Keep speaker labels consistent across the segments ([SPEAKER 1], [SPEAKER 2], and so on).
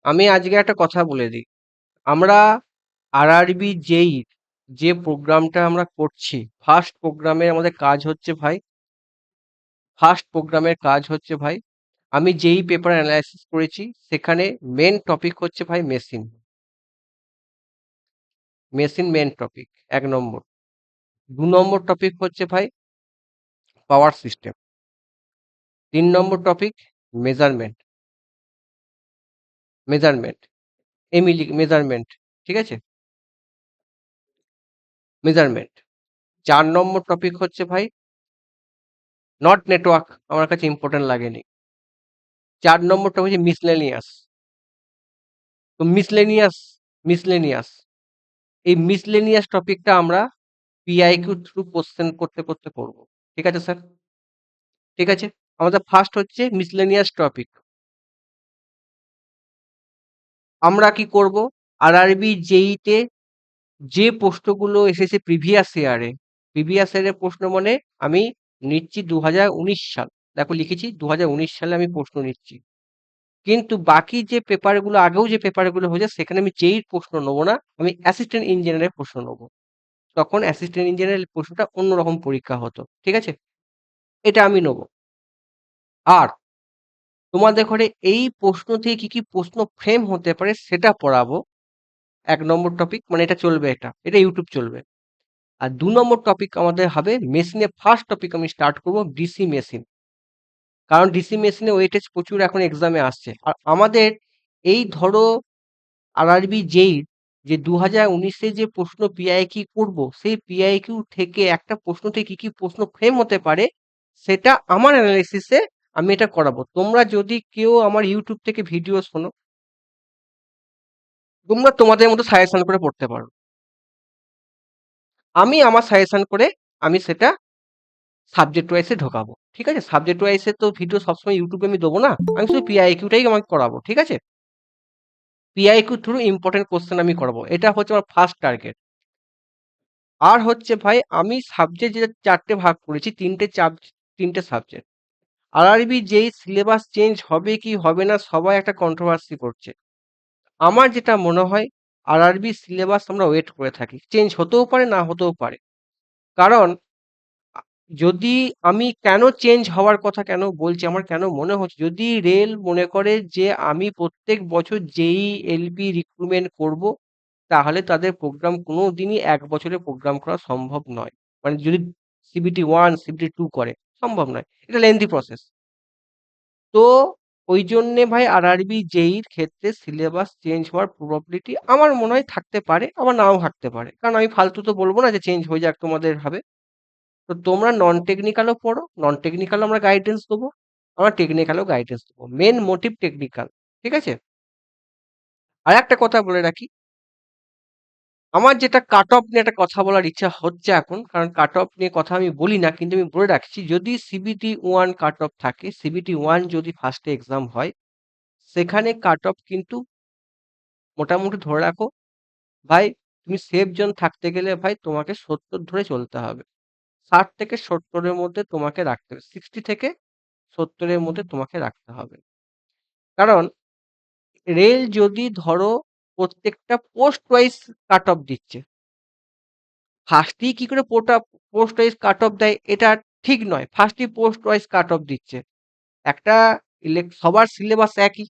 [SPEAKER 1] আমি আজকে একটা কথা বলে দিই। আমরা আরআরবি জেই যে প্রোগ্রামটা আমরা করছি, ফার্স্ট প্রোগ্রামের কাজ হচ্ছে ভাই, আমি যেই পেপার অ্যানালাইসিস করেছি সেখানে মেন টপিক হচ্ছে ভাই মেশিন। মেশিন মেন টপিক ১ নম্বর। ২ নম্বর টপিক হচ্ছে ভাই পাওয়ার সিস্টেম। ৩ নম্বর টপিক মেজারমেন্ট, মেজারমেন্ট, মেজারমেন্ট, ঠিক আছে? মেজারমেন্ট। ৪ নম্বর টপিক হচ্ছে ভাই নট নেটওয়ার্ক, আমার কাছে ইম্পর্টেন্ট লাগেনি। ৪ নম্বর টপিক হচ্ছে মিসলেনিয়াস। তো মিসলেনিয়াস এই মিসলেনিয়াস টপিকটা আমরা পিআইকিউ থ্রু কোশ্চেন করতে করতে করব। ঠিক আছে স্যার? ঠিক আছে? আমাদের ফার্স্ট হচ্ছে মিসলেনিয়াস টপিক। আমরা কি করব? আরআরবি জেইতে যে প্রশ্নগুলো এসেছে প্রিভিয়াস ইয়ারের প্রশ্ন মানে আমি নিচ্ছি 2019 সাল। দেখো লিখেছি 2019 সালে আমি প্রশ্ন নিচ্ছি। কিন্তু বাকি যে পেপারগুলো আগেও যে পেপারগুলো হয়েছে সেখানে আমি জেইর প্রশ্ন নেবো না, আমি অ্যাসিস্ট্যান্ট ইঞ্জিনিয়ারের প্রশ্ন নেবো। তখন অ্যাসিস্ট্যান্ট ইঞ্জিনিয়ারের প্রশ্নটা অন্যরকম পরীক্ষা হতো। ঠিক আছে? এটা আমি নেবো। আর তোমাদের ঘরে এই প্রশ্ন থেকে কি কি প্রশ্ন ফ্রেম হতে পারে সেটা পড়াবো। ১ নম্বর টপিক মানে এটা চলবে, এটা ইউটিউব চলবে। আর ২ নম্বর টপিক আমাদের হবে মেশিনে, ফার্স্ট টপিক আমি স্টার্ট করব ডিসি মেশিন। কারণ ডিসি মেশিনে ওয়েটেজ প্রচুর এখন এক্সামে আসছে। আর আমাদের এই ধরো আরআরবি জেই যে 2019-এ যে প্রশ্ন পিআইকিউ করব, সেই পিআইকিউ থেকে একটা প্রশ্ন থেকে কি কি প্রশ্ন ফ্রেম হতে পারে সেটা আমার অ্যানালিসিসে আমি এটা করাবো। তোমরা যদি কেউ আমার ইউটিউব থেকে ভিডিও শোনো, তোমরা তোমাদের মতো সাজেশন করে পড়তে পারো। আমি আমার সাজেশন করে আমি সেটা সাবজেক্ট ওয়াইজে ঢোকাবো। ঠিক আছে? সাবজেক্ট ওয়াইজে তো ভিডিও সবসময় ইউটিউবে আমি দেবো না। আমি শুধু পিআইকিউটাই আমাকে করাবো। ঠিক আছে? পিআইকিউ থ্রু ইম্পর্টেন্ট কোশ্চেন আমি করাবো। এটা হচ্ছে আমার ফার্স্ট টার্গেট। আর হচ্ছে ভাই আমি সাবজেক্ট যে ৪ টে ভাগ করেছি, ৩ টে সাবজেক্ট। আরআরবি যেই সিলেবাস চেঞ্জ হবে কি হবে না সবাই একটা কন্ট্রোভার্সি করছে। আমার যেটা মনে হয় আরআরবি সিলেবাস আমরা ওয়েট করে থাকি। চেঞ্জ হতেও পারে না হতেও পারে। কারণ আ যদি আমি কেন চেঞ্জ হওয়ার কথা কেন বলছি, আমার কেন মনে হচ্ছে যদি রেল মনে করে যে আমি প্রত্যেক বছর জেইই, এলপি রিক্রুটমেন্ট করব, তাহলে তাদের প্রোগ্রাম কোনোদিনই ১ বছরে প্রোগ্রাম করা সম্ভব নয়। মানে যদি সিবিটি 1, সিবিটি 2 করে, সম্ভব নয়। এটা লেন্থি প্রসেস। তো ওইজন্যে ভাই আরআরবি জেইর ক্ষেত্রে সিলেবাস চেঞ্জ হওয়ার প্রবাবিলিটি আমার মনে হয় থাকতে পারে, আবার নাও থাকতে পারে। কারণ আমি ফালতু তো বলব না যে চেঞ্জ হয়ে যাক তোমাদের ভাবে। তো তোমরা নন টেকনিক্যালও পড়ো, নন টেকনিক্যালও আমরা গাইডেন্স দেবো, আমরা টেকনিক্যালও গাইডেন্স দেবো। Main motive technical. ঠিক আছে? আরেকটা কথা বলে রাখি, আমার যেটা কাট অফ নিয়ে একটা কথা বলার ইচ্ছা হচ্ছে এখন, কারণ কাট অফ নিয়ে কথা আমি বলি না, কিন্তু আমি বলে রাখছি যদি সিবিটি 1 কাট অফ থাকে, সিবিটি 1 যদি ফার্স্টে এক্সাম হয়, সেখানে কাট অফ কিন্তু মোটামুটি ধরে রাখো ভাই, তুমি সেফ জোন থাকতে গেলে ভাই তোমাকে 70 ধরে চলতে হবে। 60 থেকে 70 এর মধ্যে তোমাকে রাখতে হবে। 60 থেকে 70 এর মধ্যে তোমাকে রাখতে হবে। কারণ রেল যদি ধরো প্রত্যেকটা পোস্ট ওয়াইজ কাট অফ দিচ্ছে, ফার্স্টেই কি করে পোস্ট ওয়াইজ কাট অফ দেয় এটা ঠিক নয়। ফার্স্টেই পোস্ট ওয়াইজ কাট অফ দিচ্ছে। একটা সবার সিলেবাস একই।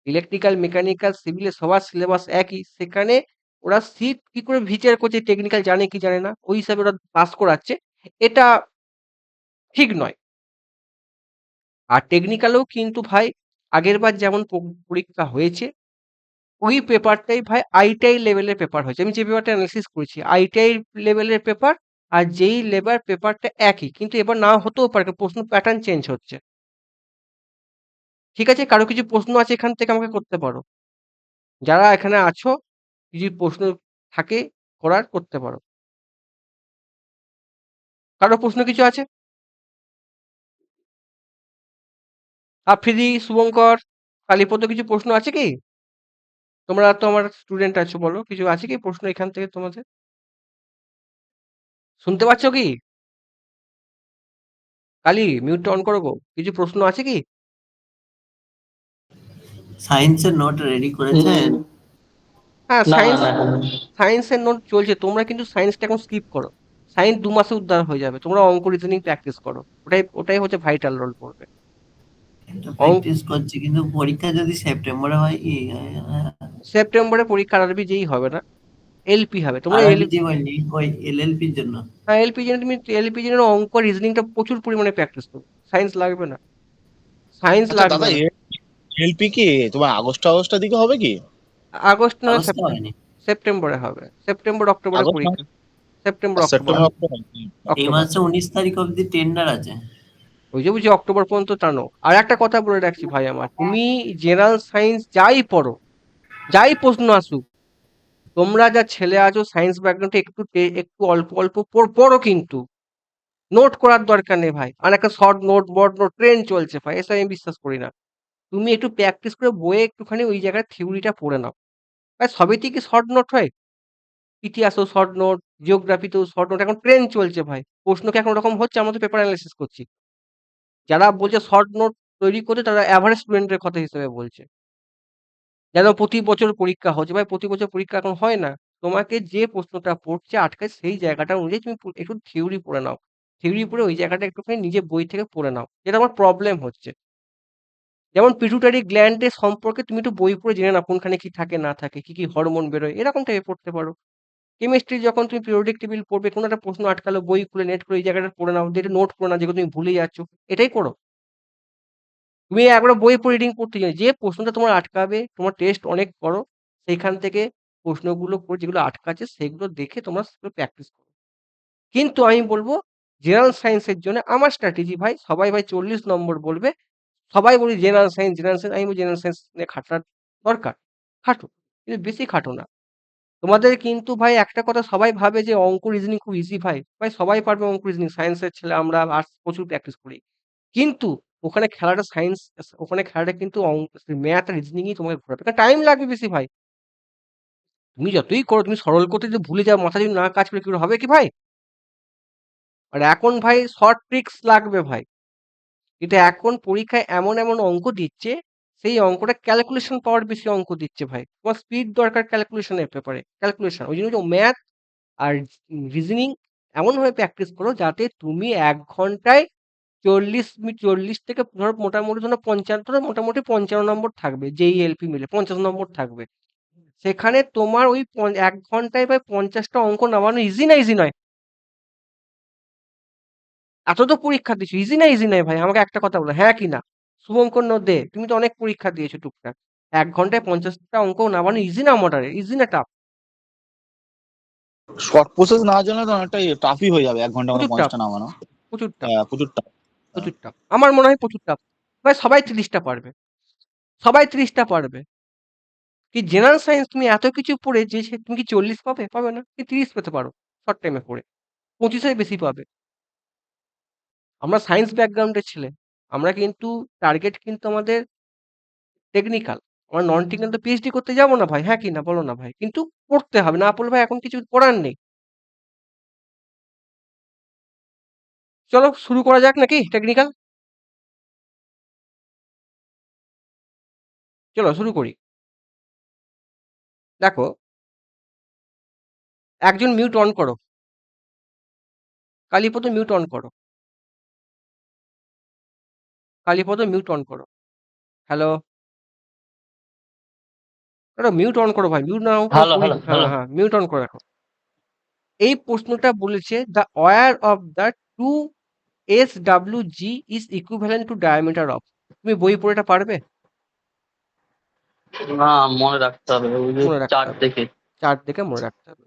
[SPEAKER 1] ইলেকট্রিক্যাল, মেকানিক্যাল, সিভিলে সবার সিলেবাস একই। সেখানে ওরা সিট কি করে বিচার করছে টেকনিক্যাল জানে কি জানে না, ওই হিসাবে ওরা পাস করাচ্ছে। এটা ঠিক নয়। আর টেকনিক্যালেও কিন্তু ভাই আগেরবার যেমন পরীক্ষা হয়েছে, ওই পেপারটাই ভাই আইটিআই লেভেলের পেপার হয়েছে। আমি যে পেপারটা অ্যানালিসিস করেছি, আইটিআই লেভেলের পেপার আর যেই লেবার পেপারটা একই। কিন্তু এবার নাও হতেও পারে, কারণ প্রশ্ন প্যাটার্ন চেঞ্জ হচ্ছে। ঠিক আছে? কারো কিছু প্রশ্ন আছে এখান থেকে আমাকে করতে পারো। যারা এখানে আছো, কিছু প্রশ্ন থাকে করার করতে পারো। কারো প্রশ্ন কিছু আছে? আফ্রিদি, শুভঙ্কর, কালীপদ, কিছু প্রশ্ন আছে কি? তোমরা তো আমার স্টুডেন্ট আছো, বলো কিছু আছে কি প্রশ্ন এখান থেকে তোমাদের? শুনতে পাচ্ছ কি? কালী মিউটটা অন করো গো। কিছু প্রশ্ন আছে কি?
[SPEAKER 2] সায়েন্সের নোট রেডি করেছেন?
[SPEAKER 1] হ্যাঁ,
[SPEAKER 3] না না না।
[SPEAKER 1] সায়েন্সের নোট চলছে। তোমরা কিন্তু সায়েন্সটা এখন স্কিপ করো। সায়েন্স ২ মাসে উদ্ধার হয়ে যাবে। তোমরা অঙ্ক রিজনিং প্র্যাকটিস করো। ওটাই হচ্ছে ভাইটাল রোল করবে।
[SPEAKER 2] এটা
[SPEAKER 1] অঙ্ক
[SPEAKER 2] প্র্যাকটিস করছি, কিন্তু পরীক্ষা যদি সেপ্টেম্বরে হয় কি?
[SPEAKER 1] সেপ্টেম্বরে পরীক্ষা আরবি যেই হবে না, এলপি হবে। তোমরা
[SPEAKER 2] আরআরবিজি বললি ওই এলএলপির জন্য।
[SPEAKER 1] হ্যাঁ, এলপি জেনে অঙ্ক রিজনিংটা প্রচুর পরিমাণে প্র্যাকটিস করো। সায়েন্স লাগবে না। সায়েন্স
[SPEAKER 4] আচ্ছা
[SPEAKER 1] লাগবে
[SPEAKER 4] দাদা,
[SPEAKER 1] না।
[SPEAKER 4] এলপি কি তোমার আগস্টের দিকে হবে কি?
[SPEAKER 1] আগস্ট নয়,
[SPEAKER 2] আগস্টে হয়নি?
[SPEAKER 1] সেপ্টেম্বরে হবে। সেপ্টেম্বর অক্টোবরে
[SPEAKER 4] আগস্ট
[SPEAKER 1] পরীক্ষা।
[SPEAKER 4] মাস?
[SPEAKER 1] September October
[SPEAKER 4] September October?
[SPEAKER 2] এই
[SPEAKER 1] অক্টোবর
[SPEAKER 2] মাসে 19 তারিখ অবধি টেন্ডার আছে।
[SPEAKER 1] ওই যে বুঝি অক্টোবর পর্যন্ত টানো। আর একটা কথা বলে রাখছি ভাই আমার, তুমি জেনারেল সায়েন্স যাই পড়ো, যাই প্রশ্ন আসুক, তোমরা যা ছেলে আছো সায়েন্স ব্যাকগ্রাউন্ডে একটু অল্প অল্প পড়ো কিন্তু। নোট করার দরকার নেই ভাই। আর একটা শর্ট নোট, বড় নোট, ট্রেন্ড চলছে ভাই, এসব আমি বিশ্বাস করি না। তুমি একটু প্র্যাকটিস করে বইয়ে একটুখানি ওই জায়গায় থিওরিটা পড়ে নাও। ভাই সবেতেই কি শর্ট নোট হয়? ইতিহাসেও শর্ট নোট, জিওগ্রাফিতেও শর্ট নোট, এখন ট্রেন্ড চলছে ভাই। প্রশ্ন কি এখন ওরকম হচ্ছে? আমরা তো পেপার অ্যানালাইসিস করছি। যারা বলছে শর্ট নোট তৈরি করতে, তারা এভারেজ স্টুডেন্টের কথা হিসেবে বলছে। যেন প্রতি বছর পরীক্ষা হচ্ছে। ভাই প্রতি বছর পরীক্ষা এখন হয় না। তোমাকে যে প্রশ্নটা পড়ছে আটকায়, সেই জায়গাটা অনুযায়ী তুমি একটু থিওরি পড়ে নাও। থিওরি পড়ে ওই জায়গাটা একটুখানি নিজে বই থেকে পড়ে নাও। যেটা আমার প্রবলেম হচ্ছে। যেমন পিটুইটারি গ্ল্যান্ডের সম্পর্কে তুমি একটু বই পড়ে জেনে নাও, কোনখানে কি থাকে না থাকে, কি হরমোন বেরোয়, এরকম টাইপের পড়তে পারো। কেমিস্ট্রি যখন তুমি পিরিয়ডিক টেবিল পড়বে, কোনো একটা প্রশ্ন আটকালো, বই খুলে নেট খুলে এই জায়গাটা পড়ে নাও, দিয়ে নোট করে নাও যেগুলো তুমি ভুলে যাচ্ছ। এটাই করো। তুমি একবার বই পড়ে রিডিং করতে জানো, যে প্রশ্নটা তোমার আটকাবে, তোমার টেস্ট অনেক করো, সেইখান থেকে প্রশ্নগুলো করে যেগুলো আটকাচ্ছে সেগুলো দেখে তোমরা সেগুলো প্র্যাকটিস করো। কিন্তু আমি বলবো জেনারেল সায়েন্সের জন্য আমার স্ট্র্যাটেজি ভাই, সবাই ভাই 40 নম্বর বলবে, সবাই বলি জেনারেল সায়েন্স, আমি বলি জেনারেল সায়েন্স নিয়ে খাটার দরকার, খাটো, কিন্তু বেশি খাটো না। তোমাদের কিন্তু ভাই একটা কথা, সবাই ভাবে যে অঙ্ক রিজনিং খুব ইজি ভাই। ভাই সবাই পারবে অঙ্ক রিজনিং, সায়েন্সের ছেলে আমরা, আর্টস প্রচুর প্র্যাকটিস করি। কিন্তু ওখানে খেলাটা কিন্তু ম্যাথ আর রিজনিংই তোমাকে ঘোরাবে। কারণ টাইম লাগবে বেশি ভাই। তুমি যতই করো, তুমি সরল করতে যদি ভুলে যাও, মাথা যদি না কাজ করে, কি করে হবে কি ভাই? আর এখন ভাই শর্ট ট্রিক্স লাগবে ভাই। কিন্তু এখন পরীক্ষায় এমন এমন অঙ্ক দিচ্ছে, সেই অঙ্কটা ক্যালকুলেশন পাওয়ার বেশি অঙ্ক দিচ্ছে ভাই। তোমার স্পিড দরকার ক্যালকুলেশনের পেপারে, ক্যালকুলেশন। ওই জন্য ম্যাথ আর রিজনিং এমনভাবে প্র্যাকটিস করো যাতে তুমি ১ ঘন্টায় ৪০ থেকে ধরো মোটামুটি ধরো ৫০, ধরো মোটামুটি ৫৫ নম্বর থাকবে। যেই এলপি মিলে ৫০ নম্বর থাকবে। সেখানে তোমার ওই ১ ঘন্টায় ভাই ৫০ টা অঙ্ক নামানো ইজি না ইজি নয়? এত তো পরীক্ষা দিছো, ইজি না ইজি নয় ভাই? আমাকে একটা কথা বলো, হ্যাঁ কি না? শুভঙ্কর দে, তুমি তো অনেক পরীক্ষা দিয়েছো টুকটাক। ১ ঘন্টায় ৫০ টা অঙ্ক নামানো ইজি না মডারেট? ইজি না টাফ?
[SPEAKER 4] শর্ট প্রসেস না জানলে তো অনেকটা টাফই হয়ে যাবে 1 ঘন্টার মধ্যে
[SPEAKER 1] প্রচুর টাফ,
[SPEAKER 4] 50টা নামানো।
[SPEAKER 1] প্রচুর টাফ,
[SPEAKER 4] হ্যাঁ, প্রচুর টাফ।
[SPEAKER 1] প্রচুর টাফ। আমার মনে হয় প্রচুর টাফ। ভাই সবাই ৩০ টা পারবে। সবাই ৩০ টা পারবে। কি জেনারেল সায়েন্স তুমি এত কিছু পড়ে যে তুমি কি ৪০ পাবে? পাবে না। কি ৩০ পেতে পারো শর্ট টাইমে পড়ে। ২৫ এর বেশি পাবে। আমরা সায়েন্স ব্যাকগ্রাউন্ডের ছেলে। আমরা কিন্তু টার্গেট কিন্তু আমাদের টেকনিক্যাল। আমরা নন টেকনিক্যাল তো পিএইচডি করতে যাবো না ভাই। হ্যাঁ কি না? বলো না ভাই। কিন্তু পড়তে হবে। না পড়লে ভাই এখন কিছু করার নেই। চলো শুরু করা যাক নাকি টেকনিক্যাল? চলো শুরু করি। দেখো, একজন মিউট অন করো। কালীপদ মিউট অন করো। কালীপদ মিউট অন করো। হ্যালো? মিউট অন করো ভাই। মিউট না করে
[SPEAKER 3] হ্যালো
[SPEAKER 1] পড়ি।
[SPEAKER 3] হ্যালো
[SPEAKER 1] হ্যাঁ,
[SPEAKER 3] হ্যালো।
[SPEAKER 1] হ্যাঁ, মিউট অন করে রাখো। এই প্রশ্নটা বলেছে the wire of the two SWG is equivalent to diameter of. তুমি বই পড়ে এটা পারবে?
[SPEAKER 3] না, মনে রাখতে হবে ওই যে
[SPEAKER 1] মনে রাখতে
[SPEAKER 3] চার্ট
[SPEAKER 1] হবে।
[SPEAKER 3] দেখে।
[SPEAKER 1] চার্ট দেখে মনে রাখতে হবে।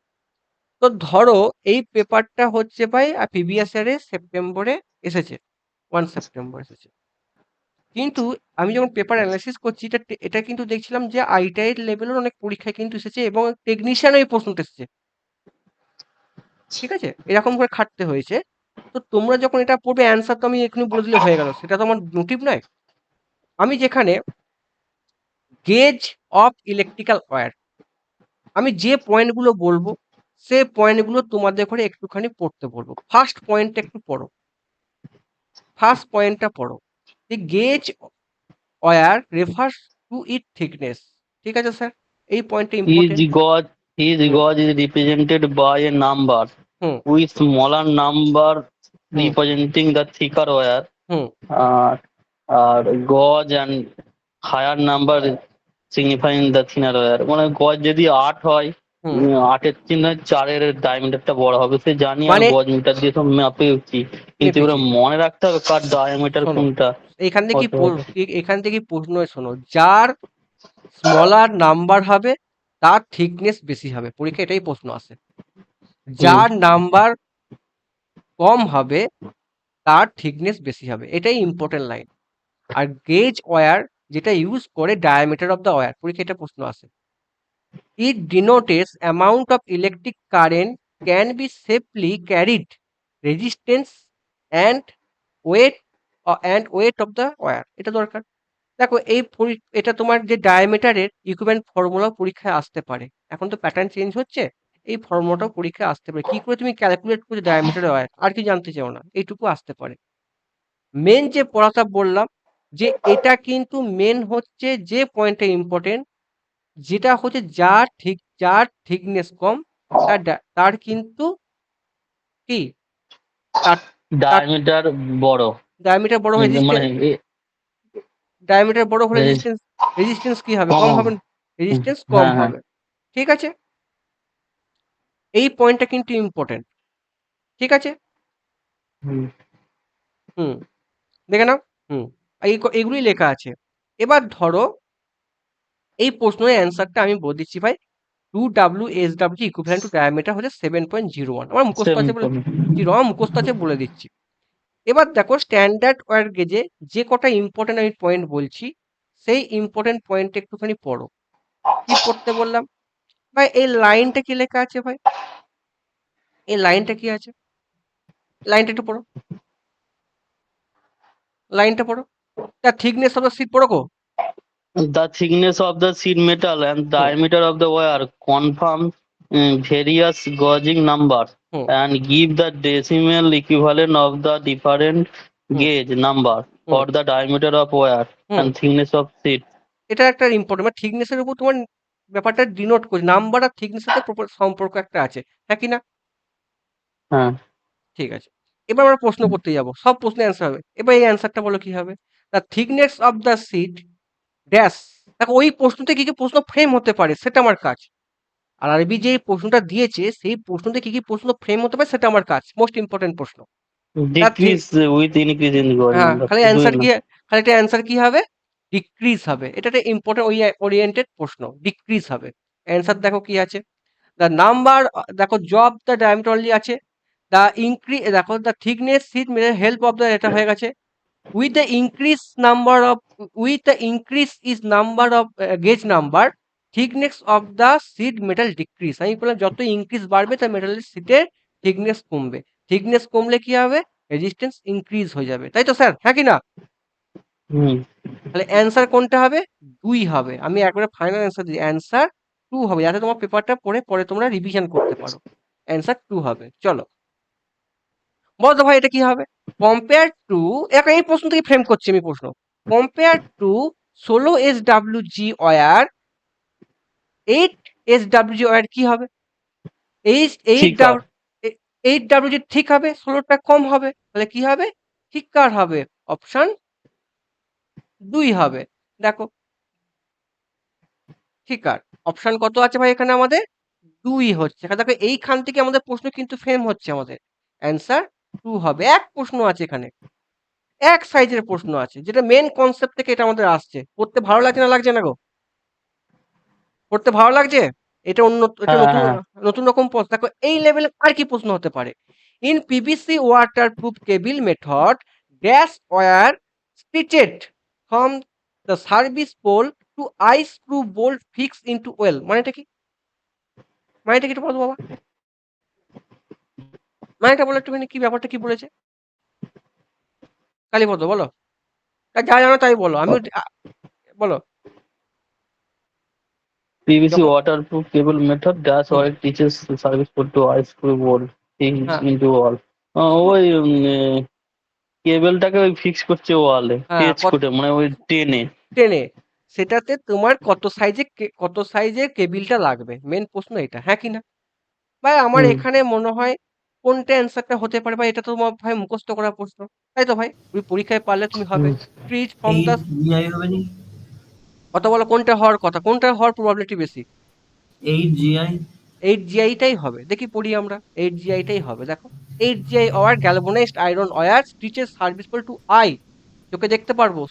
[SPEAKER 1] তো ধরো এই পেপারটা হচ্ছে ভাই প্রিভিয়াস ইয়ারে সেপ্টেম্বরে এসেছে। 1 সেপ্টেম্বর এসেছে। কিন্তু আমি যখন পেপার অ্যানালাইসিস করছি, এটা কিন্তু দেখছিলাম যে আইটিআই লেভেলের অনেক পরীক্ষায় কিন্তু এসেছে এবং টেকনিশিয়ান এই প্রশ্নটা এসেছে। ঠিক আছে? এরকম করে খাটতে হয়েছে। তো তোমরা যখন এটা পড়বে, অ্যান্সার তো আমি এক্ষুনি বলে দিলে হয়ে গেল। সেটা তো আমার মোটিভ নয়। আমি যেখানে গেজ অফ ইলেকট্রিক্যাল ওয়্যার, আমি যে পয়েন্টগুলো বলবো, সে পয়েন্টগুলো তোমাদের করে একটুখানি পড়তে বলবো। ফার্স্ট পয়েন্টটা একটু পড়ো। ফার্স্ট পয়েন্টটা পড়ো। The gauge wire refers to it thickness. ঠিক আছে স্যার, এই পয়েন্টটা
[SPEAKER 3] His
[SPEAKER 1] important.
[SPEAKER 3] gauge, his
[SPEAKER 1] hmm
[SPEAKER 3] gauge is represented by a number,
[SPEAKER 1] hmm
[SPEAKER 3] with smaller number
[SPEAKER 1] hmm
[SPEAKER 3] representing the thicker wire,
[SPEAKER 1] hmm
[SPEAKER 3] uh, gauge and higher number signifying the thinner wire. মানে গজ যদি 8 হয়,
[SPEAKER 1] হুম
[SPEAKER 3] 8-এর চিহ্ন 4-এর ডায়ামিটারটা বড় হবে সে জানি, আর
[SPEAKER 1] মানে
[SPEAKER 3] গজ মিটার দিয়ে সব মাপেছি, কিন্তু এবারে
[SPEAKER 1] মেপেছি।
[SPEAKER 3] মনে রাখতে হবে কার ডায়ামিটার
[SPEAKER 1] শোনো,
[SPEAKER 3] কোনটা
[SPEAKER 1] এখান থেকে
[SPEAKER 3] কত হবে।
[SPEAKER 1] এখান থেকে প্রশ্ন শোনো, যার স্মলার নাম্বার হবে তার থিকনেস বেশি হবে, পরীক্ষা এটাই প্রশ্ন আসে।
[SPEAKER 3] হুম,
[SPEAKER 1] যার নাম্বার কম হবে তার থিকনেস বেশি হবে, এটাই ইম্পর্টেন্ট লাইন। আর গেজ ওয়্যার যেটা ইউজ করে ডায়ামিটার অফ দ্য ওয়্যার, পরীক্ষা এটা প্রশ্ন আসে। It denotes amount of electric current can be safely carried, resistance and weight weight of the wire, এটা দরকার। দেখো এই এটা তোমার যে ডায়ামিটারের ইকুইভ্যালেন্ট ফর্মুলা পরীক্ষায় আসতে পারে, এখন তো প্যাটার্ন চেঞ্জ হচ্ছে, এই ফর্মুলাটাও পরীক্ষায় আসতে পারে, কি করে তুমি ক্যালকুলেট করছো ডায়ামিটার ওয়্যার, আর কি জানতে চাও না, এইটুকু আসতে পারে। মেন যে পড়াটা বললাম, যে এটা কিন্তু মেন হচ্ছে যে পয়েন্টটা ইম্পর্টেন্ট, যেটা হচ্ছে যার থিকনেস কম তার কিন্তু কি, তার তার
[SPEAKER 3] ডায়ামিটার বড়,
[SPEAKER 1] ডায়ামিটার বড় হয়,
[SPEAKER 3] মানে
[SPEAKER 1] ডায়ামিটার বড় হলে
[SPEAKER 3] রেজ
[SPEAKER 1] রেজিস্ট্যান্স কি হবে,
[SPEAKER 3] কম
[SPEAKER 1] কম
[SPEAKER 3] হবে।
[SPEAKER 1] হবে, রেজিস্ট্যান্স কম
[SPEAKER 3] হ্যাঁ, হ্যাঁ।
[SPEAKER 1] হবে। ঠিক আছে, এই পয়েন্টটা কিন্তু ইম্পর্টেন্ট। ঠিক আছে,
[SPEAKER 3] হুম,
[SPEAKER 1] হুম, দেখে নাও। হুম, এইগুলোই লেখা আছে। এবার ধরো এই প্রশ্নের অ্যান্সারটা আমি বলে দিচ্ছি ভাই। 2WSW ইকুইভ্যালেন্ট টু ডায়ামিটার হচ্ছে 7.01, আমার মুখস্থ
[SPEAKER 3] সেম
[SPEAKER 1] আছে বলে, আমার মুখস্থ আছে বলে দিচ্ছি। এবার দেখো স্ট্যান্ডার্ড ওয়্যার গেজে যে কটা ইম্পর্টেন্ট আমি পয়েন্ট বলছি, সেই ইম্পর্টেন্ট পয়েন্ট একটুখানি পড়ো। কি পড়তে বললাম ভাই, এই লাইনটা কি লেখা আছে ভাই, এই লাইনটা কি আছে, লাইনটা একটু পড়ো, লাইনটা পড়ো, তার থিকনেস অফ দ্য সিট পড়ো গো।
[SPEAKER 3] The thickness of the sheet metal and
[SPEAKER 1] hmm
[SPEAKER 3] diameter of the wire confirm various gauging numbers
[SPEAKER 1] hmm
[SPEAKER 3] and give the decimal equivalent of the different
[SPEAKER 1] hmm
[SPEAKER 3] gauge number
[SPEAKER 1] hmm
[SPEAKER 3] for the diameter of wire
[SPEAKER 1] hmm
[SPEAKER 3] and thickness of sheet.
[SPEAKER 1] এটা একটা important, মানে থিকনেসের উপর তোমার ব্যাপারটা denote করছে, number আর থিকনেসের সাথে সম্পর্ক একটা আছে, হ্যাঁ কি না?
[SPEAKER 3] হ্যাঁ,
[SPEAKER 1] ঠিক আছে, এবার আমরা প্রশ্ন করতে যাব, সব প্রশ্নের অ্যান্সার হবে, এবার এই অ্যান্সারটা বলো কি হবে। The thickness of the sheet dash. দেখো ওই প্রশ্নতে কি কি প্রশ্ন ফ্রেম হতে পারে সেটা আমার কাজ, আর আরবি যে প্রশ্নটা দিয়েছে সেই প্রশ্নতে কি কি প্রশ্ন ফ্রেম হতে পারে সেটা আমার কাজ, মোস্ট ইম্পর্টেন্ট প্রশ্ন। তার
[SPEAKER 3] decrease with increase in gauge
[SPEAKER 1] হ্যাঁ,
[SPEAKER 3] number
[SPEAKER 1] খালি
[SPEAKER 3] দুই
[SPEAKER 1] অ্যান্সার
[SPEAKER 3] না।
[SPEAKER 1] কি, খালি একটা অ্যান্সার কি হবে, ডিক্রিজ হবে, এটা একটা ইম্পর্টেন্ট ওরিয়েন্টেড প্রশ্ন, ডিক্রিজ হবে। অ্যান্সার দেখো কি আছে, দ্য নাম্বার, দেখো জব দ্য ডায়ামিটার অনলি আছে, দ্য দেখো the thickness sheet help of the, এটা হয়ে গেছে। with the increase number of with the increase is number of gauge number, thickness of the sheet metal decrease, আমি বললাম যত ইনক্রিজ বাড়বে তার মেটালের সিটের থিকনেস কমবে, থিকনেস কমলে কি হবে, রেজিস্ট্যান্স ইনক্রিজ হয়ে যাবে, তাই তো স্যার, হ্যাঁ কি না?
[SPEAKER 3] হুম,
[SPEAKER 1] তাহলে অ্যান্সার কোনটা হবে, 2 হবে। আমি একবারে ফাইনাল অ্যান্সার দিই, অ্যান্সার 2 হবে, যাতে তোমার পেপারটা পড়ে পরে তোমরা রিভিশন করতে পারো। অ্যান্সার 2 হবে। চলো বলো তো ভাই এটা কি হবে, কম্পেয়ার টু, এই প্রশ্ন থেকে ফ্রেম করছি আমি প্রশ্ন, compare to 16 SWG wire, 8 SWG wire কি হবে, এইচ এইট
[SPEAKER 3] thicker,
[SPEAKER 1] 8 WG ঠিক হবে, 16টা কম হবে, তাহলে কি হবে, থিকার হবে, অপশন 2 হবে। দেখো থিকার, অপশন কত আছে ভাই এখানে আমাদের, 2 হচ্ছে, দেখো এইখান থেকে আমাদের প্রশ্ন কিন্তু ফ্রেম হচ্ছে, আমাদের অ্যান্সার 2 হবে। এক প্রশ্ন আছে এখানে, এক সাইজের প্রশ্ন আছে, যেটা মেন কনসেপ্ট থেকে এটা আমাদের আসছে, পড়তে ভালো লাগছে না, লাগছে না গো, পড়তে ভালো লাগছে, এটা অন্য, এটা
[SPEAKER 3] হ্যাঁ,
[SPEAKER 1] নতুন,
[SPEAKER 3] হ্যাঁ,
[SPEAKER 1] নতুন রকম প্রশ্ন। দেখো এই লেভেলে আর কি প্রশ্ন হতে পারে, in PVC waterproof cable method dash wire stitched from the service pole to eye screw bolt fix into well, মানেটা কি, মানেটা কি একটু বলো বাবা, মানেটা বলো একটুখানি, কি ব্যাপারটা কি বলেছে, কালীপদ বলো, যা জানো তাই বলো, আমি বলো।
[SPEAKER 3] PVC
[SPEAKER 1] যখন,
[SPEAKER 3] waterproof cable method dash
[SPEAKER 1] hmm,
[SPEAKER 3] oil teaches service put to ice screw bolt things
[SPEAKER 1] হ্যাঁ
[SPEAKER 3] into wall. ওই কেবলটাকে ওই ফিক্স করছে ওয়ালে
[SPEAKER 1] হ্যাঁ
[SPEAKER 3] পেচ করে, মানে ওই টেনে।
[SPEAKER 1] টেনে সেটাতে তোমার কত সাইজের কেবিলটা লাগবে, মেন প্রশ্ন এটা, হ্যাঁ কি না? ভাই আমার
[SPEAKER 3] হুম
[SPEAKER 1] এখানে মনে হয় কোনটা অ্যান্সারটা হতে পারে ভাই, এটা তো তোমার ভাই মুখস্থ করা প্রশ্ন, তাই তো ভাই? তুমি পরীক্ষায় পারলে তুমি হবে।
[SPEAKER 3] হুম।
[SPEAKER 1] ট্রিজ ফ্রম
[SPEAKER 2] এই
[SPEAKER 1] দ্য,
[SPEAKER 2] জিআই হবে নি?
[SPEAKER 1] কথা বলো কোনটা হওয়ার কথা, কোনটা হওয়ার প্রবাবিলিটি বেশি?
[SPEAKER 2] এই জিআই।
[SPEAKER 1] 8GI-টাই হবে, দেখি পড়ি আমরা, 8GI-টাই হবে, দেখো। 8GI or galvanized iron wire stitches serviceable to eye, চোখে দেখতে পারবো,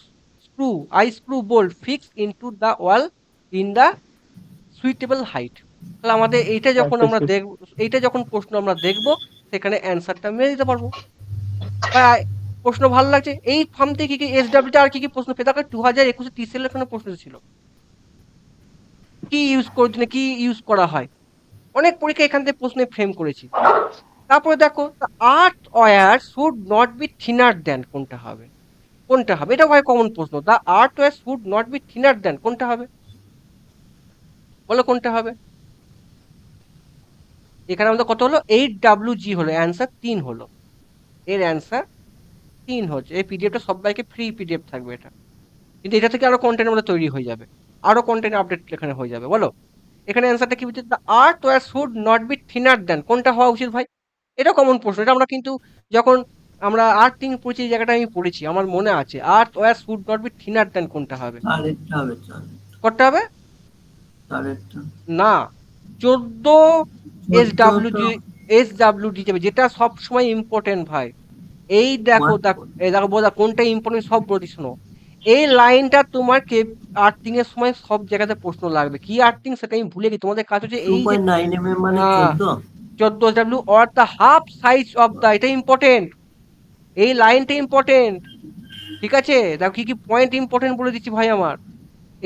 [SPEAKER 1] screw, eye screw bolt fix into the wall in the suitable height. তাহলে আমাদের
[SPEAKER 3] আচ্ছা আচ্ছা।
[SPEAKER 1] এইটা যখন প্রশ্ন আমরা দেখবো, সেখানে অ্যান্সারটা মেরে দিতে পারবো। বা প্রশ্ন ভালো লাগছে, এই ফর্ম থেকে কি SW টা আর কি প্রশ্ন পেয়ে, দেখো 2021 TCL এর কোনো প্রশ্ন ছিল, কি ইউজ করছে, কি ইউজ করা হয়, অনেক পরীক্ষা এখান থেকে প্রশ্নে ফ্রেম করেছি। তারপরে দেখো, earth wire should not be thinner than, কোনটা হবে? কোনটা হবে? এটা ভাই কমন প্রশ্ন, the earth wire should not be thinner than, কোনটা হবে? বলো কোনটা হবে? এখানে আমাদের কত হলো? 8WG হলো অ্যান্সার, 3 হলো, এর অ্যান্সার 3 হচ্ছে। এই পিডিএফটা সবাইকে ফ্রি পিডিএফ থাকবে এটা, কিন্তু এটা থেকে আরো কন্টেন্ট আমাদের তৈরি হয়ে যাবে, আরো কন্টেন্ট আপডেট এখানে হয়ে যাবে। বলো এখানে অ্যান্সারটা কি হচ্ছে? The earth wire should not be thinner than, কোনটা হওয়া উচিত ভাই? এটা কমন প্রশ্ন, এটা আমরা কিন্তু যখন আমরা আর্থিং পড়েছি, এই জায়গাটা আমি পড়েছি, আমার মনে আছে। Earth wire should not be thinner than, কোনটা হবে?
[SPEAKER 2] চারেরটা হবে, চার।
[SPEAKER 1] কোনটা হবে?
[SPEAKER 2] চারেরটা।
[SPEAKER 1] না, 14
[SPEAKER 2] চোদ্দ তো
[SPEAKER 1] SWD যাবে, যেটা সব সময় ইম্পর্টেন্ট ভাই। এই দেখো
[SPEAKER 2] 1
[SPEAKER 1] দেখো, এই দেখো বোঝা কোনটা ইম্পর্টেন্ট, সব বলছি শোনো। এই লাইনটা তোমার কে আর্থিং এর সময় সব জায়গাতে প্রশ্ন লাগবে, কি আর্থিং সেটা আমি ভুলে গেছি, তোমাদের কাজ হচ্ছে এই যে
[SPEAKER 2] 2.9 mm মানে
[SPEAKER 1] আহ
[SPEAKER 2] 14।
[SPEAKER 1] 14W or the half size of the, এটা ইম্পর্টেন্ট, এই লাইনটা ইম্পর্টেন্ট, ঠিক আছে? দেখো কি কি পয়েন্ট ইম্পর্টেন্ট বলে দিচ্ছি ভাই আমার।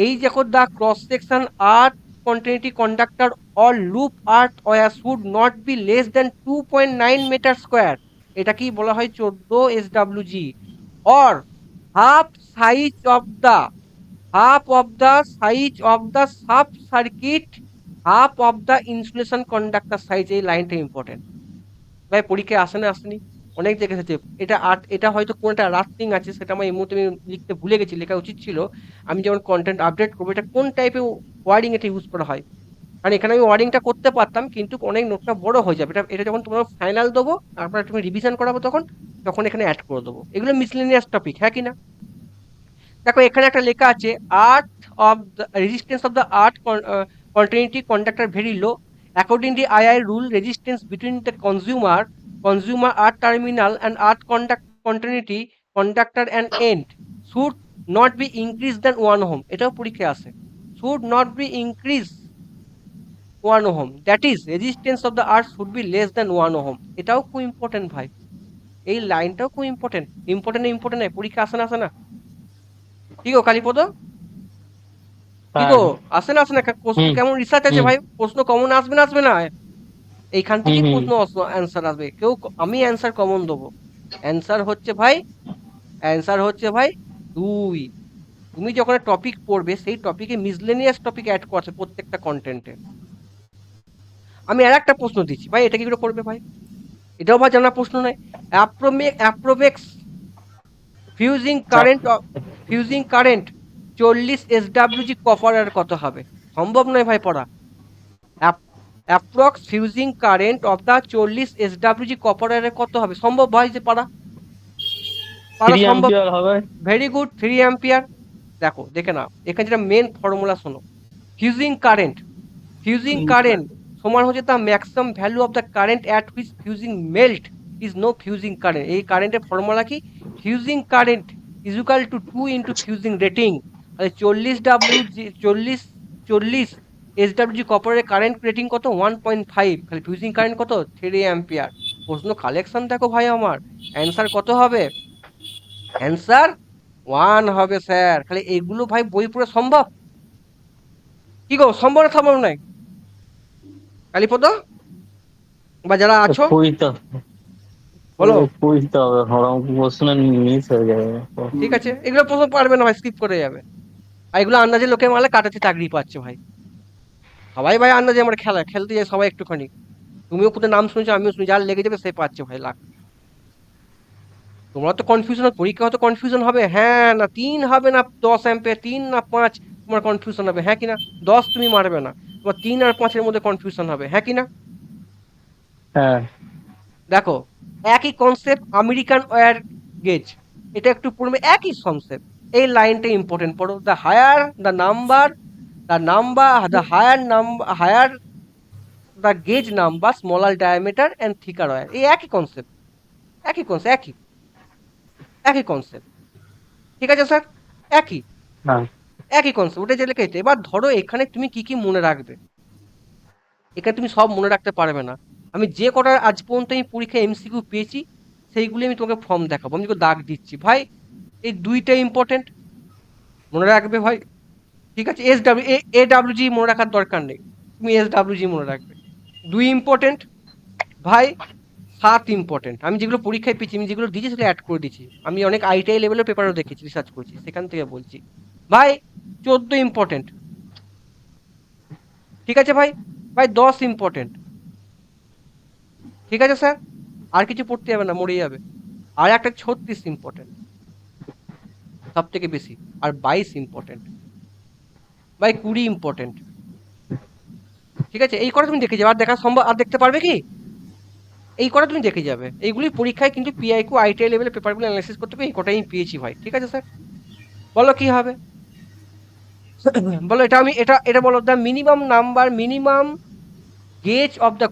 [SPEAKER 1] এই দেখো, the cross section earth continuity conductor or loop earth wire should not be less than 2.9 metre square, এটা কি বলা হয়? 14 SWG। Or half size of the, size of the sub circuit, half of the insulation conductor size, এই লাইনটা important ভাই, পরীক্ষায় আসে না আসেনি, অনেক জায়গায় এসেছে। এটা হয়তো কোনটা রাস্টিং আছে, সেটা আমার এই মুহূর্তে আমি লিখতে ভুলে গেছি, লেখা উচিত ছিল। আমি যখন কন্টেন্ট আপডেট করবো, এটা কোন টাইপের ওয়ার্ডিং এটা ইউজ করা হয়, কারণ এখানে আমি ওয়ার্ডিংটা করতে পারতাম, কিন্তু অনেক নোটটা বড় হয়ে যাবে। এটা এটা যখন তোমরা ফাইনাল দেবো, তারপরে তুমি রিভিশন করাবো, তখন তখন এখানে অ্যাড করে দেবো। এগুলো মিসলেনিয়াস টপিক, হ্যাঁ কি না? দেখো এখানে একটা লেখা আছে, earth of the resistance of the earth continuity conductor very low, according to IE rule resistance between the consumer earth terminal and earth continuity conductor and end should not be increase than 1 ohm, এটাও পরীক্ষায় আসে, should not be increase 1 ohm, that is resistance of the earth should be less than 1 ohm, এটাও খুব important ভাই, এই লাইনটাও খুব important. Important পরীক্ষা আসে না আসে না? কি গো কালীপদ, কি
[SPEAKER 3] হ্যাঁ।
[SPEAKER 1] গো, আসে না আসে না? প্রশ্ন
[SPEAKER 3] হুম
[SPEAKER 1] কেমন রিসার্চ আছে
[SPEAKER 3] হুম
[SPEAKER 1] ভাই, প্রশ্ন কমন আসবে না আসবে না? এইখান
[SPEAKER 3] হুম
[SPEAKER 1] থেকেই
[SPEAKER 3] হুম।
[SPEAKER 1] প্রশ্ন অ্যান্সার আসবে, আমি অ্যান্সার কমন দেবো। অ্যান্সার হচ্ছে ভাই, অ্যান্সার হচ্ছে ভাই 2। তুমি যখন টপিক পড়বে, সেই টপিকে মিসলেনিয়াস টপিক অ্যাড করছে প্রত্যেকটা কন্টেন্টে। আমি আর একটা প্রশ্ন দিচ্ছি ভাই, এটা কি করে করবে ভাই? এটাও ভাই জানা প্রশ্ন নয়। অ্যাপ্রোমেক্স ফিউজিং কারেন্ট 40 SWG কপার আর কত হবে? সম্ভব নয় ভাই পড়া। Approx fusing current of the 40 SWG copper এর কত হবে? সম্ভব ভাই যে পারা, পারা
[SPEAKER 3] 3
[SPEAKER 1] সম্ভব।
[SPEAKER 3] অ্যাম্পিয়ার হবে।
[SPEAKER 1] Very good, 3 ampere. দেখো দেখে নাও, এখানে যেটা মেন ফর্মুলা শোনো। ফিউজিং কারেন্ট, সমান হচ্ছে the maximum value of the current at which fusing melt is no fusing current. এই কারেন্টের ফর্মুলা কি? Fusing current is equal to 2 into fusing rating. তাহলে 40 SWG কপারের কারেন্ট রেটিং কত? 1.5। খালি ফিউজিং কারেন্ট কত? 3 অ্যাম্পিয়ার। প্রশ্ন কালেকশন দেখো ভাই আমার, অ্যান্সার কত হবে? অ্যান্সার 1 হবে স্যার। খালি এগুলো ভাই বই পড়ে সম্ভব? কি গো, সম্ভব না সম্ভব নয় কালীপদ, বা যারা আছো
[SPEAKER 3] পড়তে
[SPEAKER 1] বলো।
[SPEAKER 3] পড়তে হবে, হরম প্রশ্ন মিস হয়ে যাবে।
[SPEAKER 1] ঠিক আছে, এগুলো প্রশ্ন পারবে না ভাই, স্কিপ করে যাবে। আর এগুলো আন্দাজে লোকে মারলে কাটাতে চাকরি পাচ্ছে ভাই, সবাই ভাই আন্দাজে আমরা খেলতে যাই সবাই একটুখানি। তুমিও কোথাও নাম শুনছো, আমিও শুনি, যার লেগে যাবে সে পাচ্ছে ভাই লাখ। তোমরা তো কনফিউশন, পরীক্ষা হয়তো কনফিউশন হবে, হ্যাঁ না 3 হবে না 10 অ্যাম্পিয়ার, 3 না 5, তোমার কনফিউশন হবে, হ্যাঁ কিনা? 10 তুমি মারবে না, তোমার 3 আর 5 এর মধ্যে কনফিউশন হবে, হ্যাঁ কিনা?
[SPEAKER 3] হ্যাঁ
[SPEAKER 1] দেখো একই কনসেপ্ট আমেরিকান ওয়্যার গেজ, এটা একটু পড়বে, একই কনসেপ্ট। এই লাইনটা ইম্পর্টেন্ট পড়ো, the higher the higher the gauge number, smaller diameter and thicker wire, এই একই কনসেপ্ট, একই কনসেপ্ট। ঠিক আছে স্যার, একই
[SPEAKER 3] হ্যাঁ
[SPEAKER 1] একই কনসেপ্ট, ওটা যে লেখা। এবার ধরো এখানে তুমি কি কি মনে রাখবে, এখানে তুমি সব মনে রাখতে পারবে না। আমি যে কটা আজ পর্যন্ত আমি পরীক্ষায় এমসিকিউ পেয়েছি সেইগুলি আমি তোমাকে ফর্ম দেখাবো, আমি তোকে দাগ দিচ্ছি ভাই। এই দুইটা ইম্পর্টেন্ট মনে রাখবে ভাই, ঠিক আছে? এডাব্লিউজি মনে রাখার দরকার নেই, তুমি এসডাব্লিউজি মনে রাখবে। 2 ইম্পর্টেন্ট ভাই, 7 ইম্পর্টেন্ট। আমি যেগুলো পরীক্ষায় পেয়েছি, আমি যেগুলো দিয়েছি সেগুলো অ্যাড করে দিচ্ছি। আমি অনেক আইটিআই লেভেলের পেপারও দেখেছি, রিসার্চ করছি, সেখান থেকে বলছি ভাই। 14 ইম্পর্টেন্ট, ঠিক আছে ভাই? ভাই 10 ইম্পর্টেন্ট, ঠিক আছে স্যার? আর কিছু পড়তে যাবে না, মরে যাবে। আর একটা 36 ইম্পর্টেন্ট, সব থেকে বেশি। আর 22 ইম্পর্টেন্ট ভাই, 20 ইম্পর্টেন্ট, ঠিক আছে? এই কটা তুমি দেখে যাবে, আর দেখা সম্ভব, আর দেখতে পারবে কি? এই কটা তুমি দেখে যাবে, এইগুলি পরীক্ষায় কিন্তু পিআইকিউ আইটিআই লেভেলের পেপারগুলো অ্যানালাইসিস করতে হবে, এই কটাই আমি পেয়েছি ভাই, ঠিক আছে স্যার? বলো কি হবে, বলো এটা, আমি এটা এটা বলো, the minimum gauge of the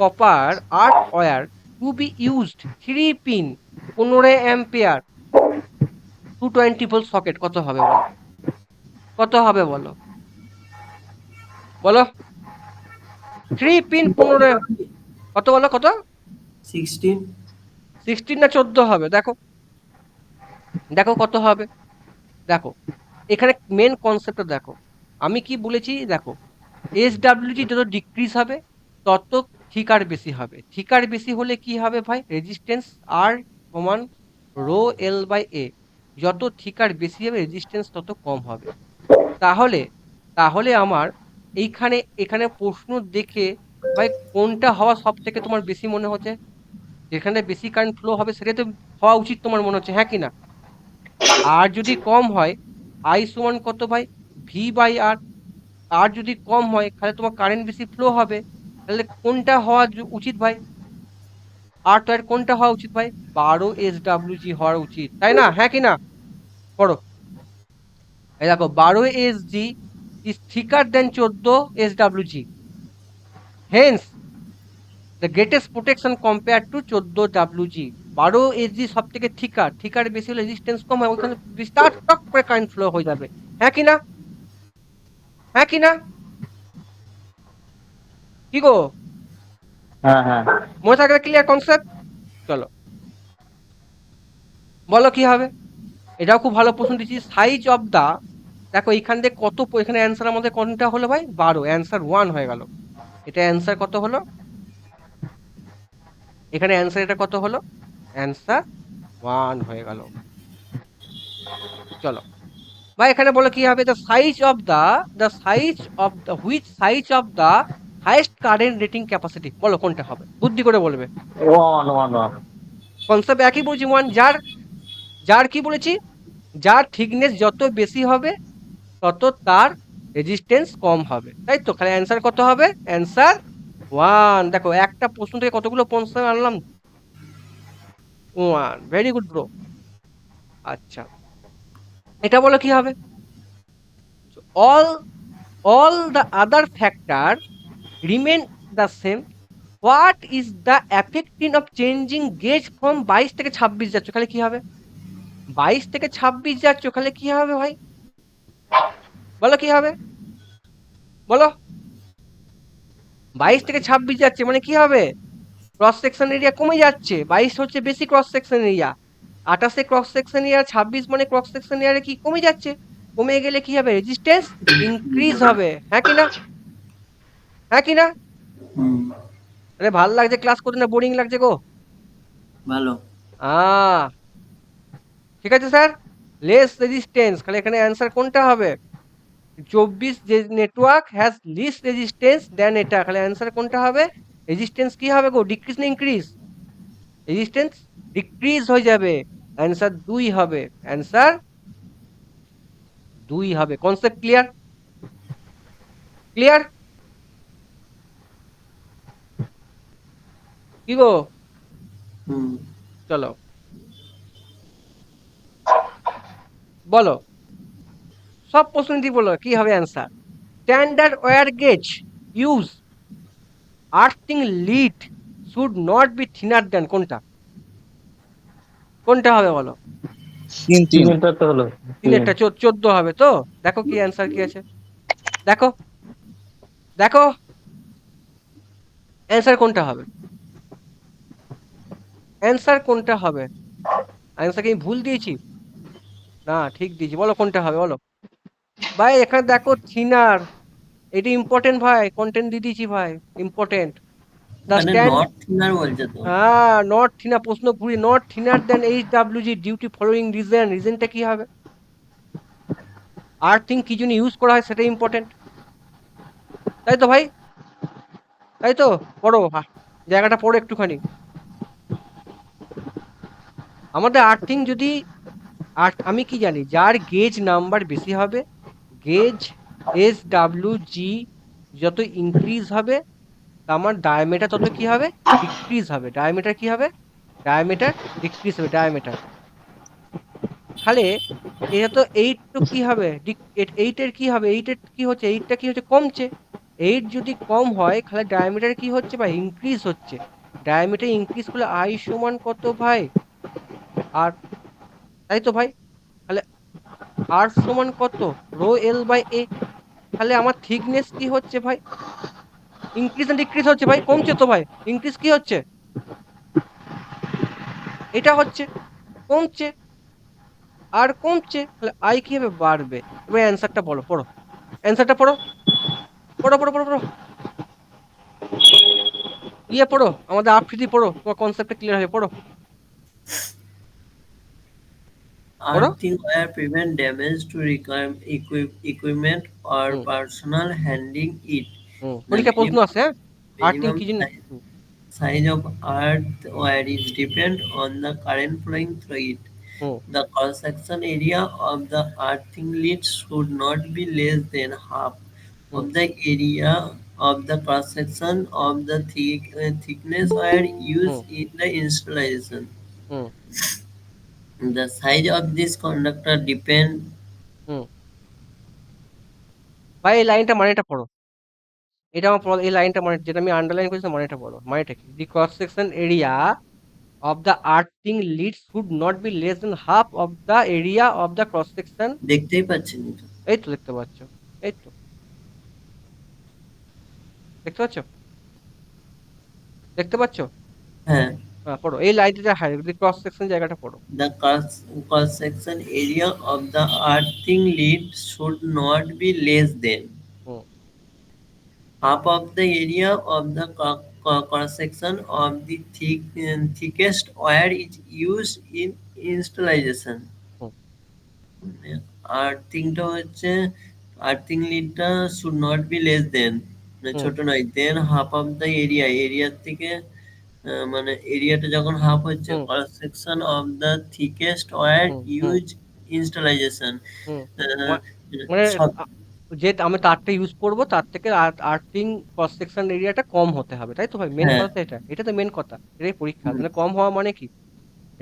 [SPEAKER 1] copper art wire two be used 3 pin 15 ampere 220 volt socket, কত হবে বলো? কত হবে বলো? বলো 3 পিন 15, কত বলো, কত?
[SPEAKER 2] 16।
[SPEAKER 1] 16 না 14 হবে? দেখো দেখো কত হবে, দেখো এখানে মেন কনসেপ্টটা দেখো। আমি কি বলেছি দেখো, এসডাব্লিউজি যত ডিক্রিজ হবে তত থিকার বেশি হবে। থিকার বেশি হলে কি হবে ভাই? রেজিস্ট্যান্স আর সমান রো এল বাই এ। যত থিকার বেশি হবে রেজিস্ট্যান্স তত কম হবে। তাহলে তাহলে আমার এখানে প্রশ্ন দেখে ভাই কোনটা হওয়া সব থেকে তোমার বেশি মনে হচ্ছে? যেখানে বেশি কারেন্ট ফ্লো হবে সেটা তো হওয়া উচিত তোমার মনে হচ্ছে, হ্যাঁ কি না? আর যদি কম হয়, আই সমান কত ভাই? ভি বাই আর। আর যদি কম হয় তাহলে তোমার কারেন্ট বেশি ফ্লো হবে, তাহলে কোনটা হওয়া উচিত ভাই? আর তো আর কোনটা হওয়া উচিত ভাই? 12 এসডাব্লিউজি হওয়া উচিত, তাই না? হ্যাঁ কি না? পড়ো, এই দেখো 12 SG is thicker than 14 SWG, hence the greatest protection compare to 14 WG. 12 SG সব থেকে থিকার বেশি হলে রেজিস্ট্যান্স কম হয়, ওইখানে বিস্তার টক করে কারেন্ট ফ্লো হয়ে যাবে, হ্যাঁ কি না? হ্যাঁ কি না? কি গো,
[SPEAKER 3] হ্যাঁ হ্যাঁ
[SPEAKER 1] মনে থাকবে ক্লিয়ার কনসেপ্ট? চলো বলো কি হবে। এটাও খুব ভালো প্রশ্ন দিচ্ছি, সাইজ অফ দা, দেখো এইখান থেকে কত, এখানে অ্যান্সার আমাদের কোনটা হলো ভাই? 12, অ্যান্সার 1 হয়ে গেল। এটা অ্যান্সার কত হলো? এখানে অ্যান্সার এটা কত হলো? অ্যান্সার 1 হয়ে গেল। চলো ভাই এখানে বলো কি হবে? Size of the highest current rating capacity, বলো কোনটা হবে? বুদ্ধি করে বলবে।
[SPEAKER 3] ওয়ান ওয়ান ওয়ান
[SPEAKER 1] কনসেপ্ট একই বলছি, ওয়ান। যার যার কি বলেছি, যার থিকনেস যত বেশি হবে তত তার রেজিস্ট্যান্স কম হবে, তাই তো? খালি অ্যান্সার কত হবে? অ্যান্সার 1। দেখো একটা প্রশ্ন থেকে কতগুলো প্রশ্ন আনলাম, 1। Very good bro. আচ্ছা এটা বলো কি হবে? All all the other factor remain the same, what is the affecting of changing gauge from 22 থেকে 26 যাচ্ছ, খালি কি হবে? 22 থেকে 26 যাচ্ছ, খালি কি হবে ভাই? বলো কি হবে? বলো 22 থেকে 26 যাচ্ছে মানে কি হবে? ক্রস সেকশন এরিয়া কমে যাচ্ছে, 22 হচ্ছে বেশি cross section area, 28 cross section area, 26 মানে ক্রস সেকশন এরিয়া কি কমে যাচ্ছে। কমে গেলে কি হবে? রেজিস্ট্যান্স ইনক্রিজ হবে, হ্যাঁ কি না? হ্যাঁ কি না?
[SPEAKER 2] হুম,
[SPEAKER 1] আরে ভালো লাগছে ক্লাস করতে না বোরিং লাগছে গো?
[SPEAKER 2] ভালো।
[SPEAKER 1] আহ ঠিক আছে স্যার, লেস রেজিস্ট্যান্স, খালি এখানে অ্যান্সার কোনটা হবে? 24 যে নেটওয়ার্ক হ্যাজ লিস রেজিস্ট্যান্স দেন এটা, খালি অ্যান্সার কোনটা হবে? রেজিস্ট্যান্স কি হবে গো? ডিক্রিজ না ইনক্রিজ? রেজিস্ট্যান্স ডিক্রিজ হয়ে যাবে, অ্যান্সার 2 হবে, অ্যান্সার 2 হবে। Concept clear? ক্লিয়ার? কি গো?
[SPEAKER 2] হুম।
[SPEAKER 1] চলো বলো, সব প্রশ্ন দিয়ে বলো কি হবে answer. Standard wire gauge use earthing lead should not be thinner than কোনটা? কোনটা হবে বলো?
[SPEAKER 4] 3 3।
[SPEAKER 3] তিনটা তো হলো।
[SPEAKER 1] তিনেরটা 14 হবে তো। দেখো কি অ্যান্সার কি আছে, দেখো দেখো অ্যান্সার কোনটা হবে, অ্যান্সার কোনটা হবে? অ্যান্সার কি আমি ভুল দিয়েছি? না ঠিক দিয়েছি, বলো কোনটা হবে বলো। ভাই এখানে দেখো থিনার, এটা ইম্পর্টেন্ট ভাই, কন্টেন্ট দিয়ে দিয়েছি ভাই, ইম্পর্টেন্ট। দ্য
[SPEAKER 2] মানে
[SPEAKER 1] স্ট্যান্ড,
[SPEAKER 2] নট থিনার বলছে তো।
[SPEAKER 1] হ্যাঁ নট থিনার, প্রশ্ন ঘুরি, not thinner than H W G duty following reason, রিজনটা কি হবে? আর্থিং কি জন্য ইউজ করা হয় সেটা ইম্পর্টেন্ট, তাই তো ভাই? তাই তো? পড়ো জায়গাটা পড়ো একটুখানি। আমাদের আর্থিং যদি আমি কি জানি, যার গেজ নাম্বার বেশি হবে, গেজ এস ডাব্লিউ জি যত ইনক্রিজ হবে, আমার ডায়ামিটার তত কি হবে? ডিক্রিজ হবে। ডায়ামিটার কি হবে? ডায়ামিটার ডিক্রিজ হবে, ডায়ামিটার। তাহলে এটা তো 8 তো কি হবে? 8 এর কি হবে? 8 এর কি হচ্ছে? 8টা কি হচ্ছে? কমছে। 8 যদি কম হয় তাহলে ডায়ামিটার কি হচ্ছে ভাই? ইনক্রিজ হচ্ছে। ডায়ামিটার ইনক্রিজ করলে আই সমান কত ভাই? আর, তাই তো ভাই? তাহলে আর সমান কত? রো এল বাই এ। তাহলে আমার থিকনেস কি হচ্ছে ভাই? ইনক্রিজ না ডিক্রিজ হচ্ছে ভাই? কমছে তো ভাই। ইনক্রিজ কি হচ্ছে? এটা হচ্ছে, কমছে আর কমছে, তাহলে আই কি হবে? বাড়বে। এবার অ্যান্সারটা বলো, পড়ো অ্যান্সারটা পড়ো, পড়ো পড়ো পড়ো পড়ো, ইয়ে পড়ো, আমাদের আফ্রিদি পড়ো, তোমার কনসেপ্টটা ক্লিয়ার হবে, পড়ো পড়ো।
[SPEAKER 2] Earthing wire prevent damage to equipment or
[SPEAKER 1] hmm
[SPEAKER 2] personal handling it.
[SPEAKER 1] Hmm,
[SPEAKER 2] The
[SPEAKER 1] পরীক্ষা প্রশ্ন আছে, হ্যাঁ। আর্থিং
[SPEAKER 2] minimum
[SPEAKER 1] কি জন্য?
[SPEAKER 2] size of earth wire is depend on the current flowing through it.
[SPEAKER 1] Hmm
[SPEAKER 2] The cross-section area of the earthing lead should not be less than half
[SPEAKER 1] hmm
[SPEAKER 2] of the area of the cross-section of the thickness wire
[SPEAKER 1] hmm
[SPEAKER 2] used in the installation.
[SPEAKER 1] Hmm
[SPEAKER 2] The size of this conductor depend.
[SPEAKER 1] হুম। ভাই এই লাইনটা মানেটা পড়ো, এটা আমার এই লাইনটা মানে, যেটা আমি আন্ডারলাইন করেছি মানেটা পড়ো, মানেটা কি? The cross section area of the earthing lead should not be less than half of the area of the cross section.
[SPEAKER 2] দেখতেই পাচ্ছেন তো।
[SPEAKER 1] এই তো দেখতে পাচ্ছ, এই তো দেখতে পাচ্ছ, দেখতে পাচ্ছ?
[SPEAKER 2] হ্যাঁ।
[SPEAKER 1] হ্যাঁ পড়ো এই লাইনটা, হ্যাঁ ক্রস সেকশন জায়গাটা পড়ো।
[SPEAKER 2] The cross-section area of the earthing lead should not be less than
[SPEAKER 1] hmm
[SPEAKER 2] half of the area of the cross-section of the thickest wire is used in installation.
[SPEAKER 1] হুম
[SPEAKER 2] আর্থিংটা হচ্ছে, আর্থিং লিডটা should not be less than, মানে
[SPEAKER 1] হুম
[SPEAKER 2] ছোট নয়, than half of the area, এরিয়ার থেকে মানে এরিয়াটা যখন হাফ হচ্ছে,
[SPEAKER 1] hmm
[SPEAKER 2] cross section of the thickest wire
[SPEAKER 1] hmm hmm
[SPEAKER 2] use installation.
[SPEAKER 1] হুম। মানে আ- যে আমি তারটা ইউজ করব তার থেকে আর্থিং ক্রস সেকশন এরিয়াটা কম হতে হবে, তাই তো ভাই? মেন
[SPEAKER 2] হ্যাঁ।
[SPEAKER 1] কথা তো এটা, এটা তো মেন কথা, এটাই পরীক্ষা। মানে কম হওয়া মানে কি?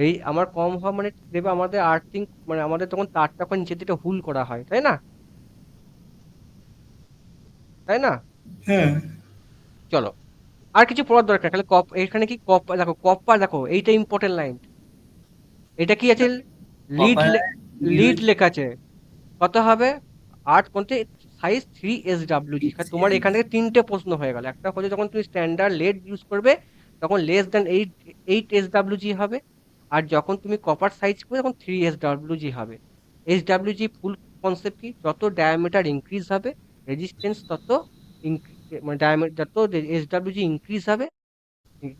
[SPEAKER 1] এই আমার কম হওয়া মানে দেবে আমাদের আর্থিং, মানে আমাদের তখন তারটা তখন নিচের দিকে হুল করা হয়, তাই না? তাই না?
[SPEAKER 2] হ্যাঁ।
[SPEAKER 1] চলো আর কিছু পড়ার দরকার, খালি কপ, এখানে কি কপ দেখো, কপ্পা দেখো, এইটা ইম্পর্টেন্ট লাইন। এটা কি আছে? লিড,
[SPEAKER 2] কপার
[SPEAKER 1] লিড
[SPEAKER 2] ইউজ
[SPEAKER 1] লেখা আছে। কত হবে? 8 কোনতে? Size 3 SWG। তোমার এখান থেকে তিনটে প্রশ্ন হয়ে গেল। একটা হচ্ছে যখন তুমি স্ট্যান্ডার্ড লেড ইউজ করবে তখন লেস দেন 8 SWG হবে, আর যখন তুমি কপার সাইজ করবে তখন 3 SWG হবে। SWG ফুল কনসেপ্ট কি? যত ডায়ামিটার ইনক্রিজ হবে রেজিস্ট্যান্স তত মানে ডায়ামিটার, যত SWG ইনক্রিজ হবে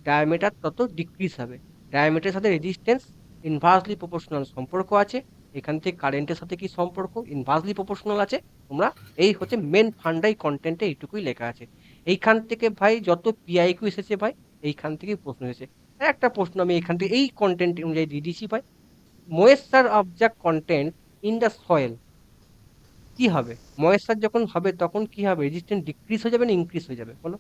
[SPEAKER 1] ডায়ামিটার তত ডিক্রিজ হবে। ডায়ামিটারের সাথে রেজিস্ট্যান্স ইনভার্সলি প্রপোর্শনাল সম্পর্ক আছে। এখান থেকে কারেন্টের সাথে কি সম্পর্ক? ইনভার্সলি প্রপোর্শনাল আছে। তোমরা এই হচ্ছে মেন ফান্ডাই, কন্টেন্টে এইটুকুই লেখা আছে। এইখান থেকে ভাই যত পিআইকিউ এসেছে ভাই এইখান থেকেই প্রশ্ন এসেছে। একটা প্রশ্ন আমি এখান থেকে এই কন্টেন্ট অনুযায়ী দিয়ে দিচ্ছি ভাই। Moisture of the content in the soil, কি হবে? ময়েশ্চার যখন হবে তখন কি হবে? রেজিস্ট্যান্স ডিক্রিজ হয়ে যাবে না ইনক্রিজ হয়ে যাবে বলো?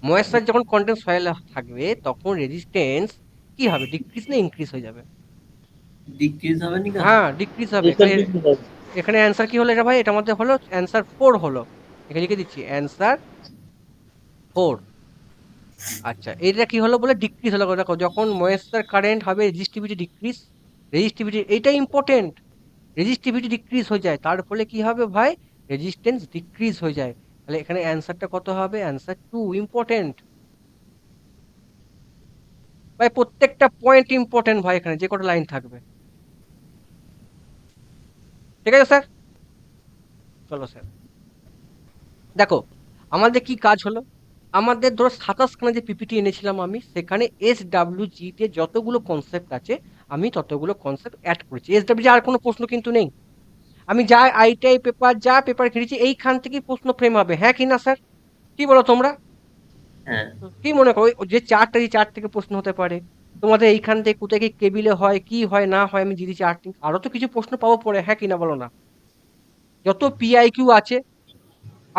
[SPEAKER 1] ময়েশ্চার যখন কন্টেন্ট সয়েলে থাকবে তখন রেজিস্ট্যান্স কি হবে? ডিক্রিজ না ইনক্রিজ হয়ে যাবে?
[SPEAKER 2] ডিক্রিজ হবে নি কেন?
[SPEAKER 1] হ্যাঁ, ডিক্রিজ হবে।
[SPEAKER 3] Result কিন্তু হবে।
[SPEAKER 1] এখানে অ্যান্সার কি হলো এটা ভাই? এটার মধ্যে হলো অ্যান্সার 4 হলো। এখানে লিখে দিচ্ছি অ্যান্সার 4। আচ্ছা, এটা কি হলো বলে ডিক্রিজ হলো? দেখো, যখন ময়েশ্চার কারেন্ট হবে রেজিস্টিভিটি ডিক্রিজ, রেজিস্টিভিটি এইটাই ইম্পর্টেন্ট। রেজিস্টিভিটি ডিক্রিজ হয়ে যায়, তার ফলে কি হবে ভাই? রেজিস্ট্যান্স ডিক্রিজ হয়ে যায়। তাহলে এখানে অ্যান্সারটা কত হবে? Answer 2 important. ভাই প্রত্যেকটা পয়েন্ট ইম্পর্টেন্ট ভাই, এখানে যে কটা লাইন থাকবে। ঠিক আছে স্যার? চলো স্যার, দেখো আমাদের কি কাজ হলো। আমাদের ধরো 27 খানা যে পিপিটি এনেছিলাম আমি, সেখানে এসডব্লিউজি তে যতগুলো কনসেপ্ট আছে আমি ততগুলো কনসেপ্ট অ্যাড করেছি। এসডব্লিউজি আর কোনো প্রশ্ন কিন্তু নেই। আমি যা আইটিআই পেপার যা পেপার ঘিরেছি এইখান থেকেই প্রশ্ন ফ্রেম হবে, হ্যাঁ কি না স্যার? কি বলো তোমরা?
[SPEAKER 2] হ্যাঁ।
[SPEAKER 1] কি মনে করো ওই যে চারটা, এই চার থেকে প্রশ্ন হতে পারে। তোমাদের এইখান থেকে কোথায় কি কেবিলে হয়, কি হয় না হয়, আমি দিয়ে দিচ্ছি আর্টিং। আরো তো কিছু প্রশ্ন পাবো পরে, হ্যাঁ কি না বলো না? যত পিআইকিউ আছে,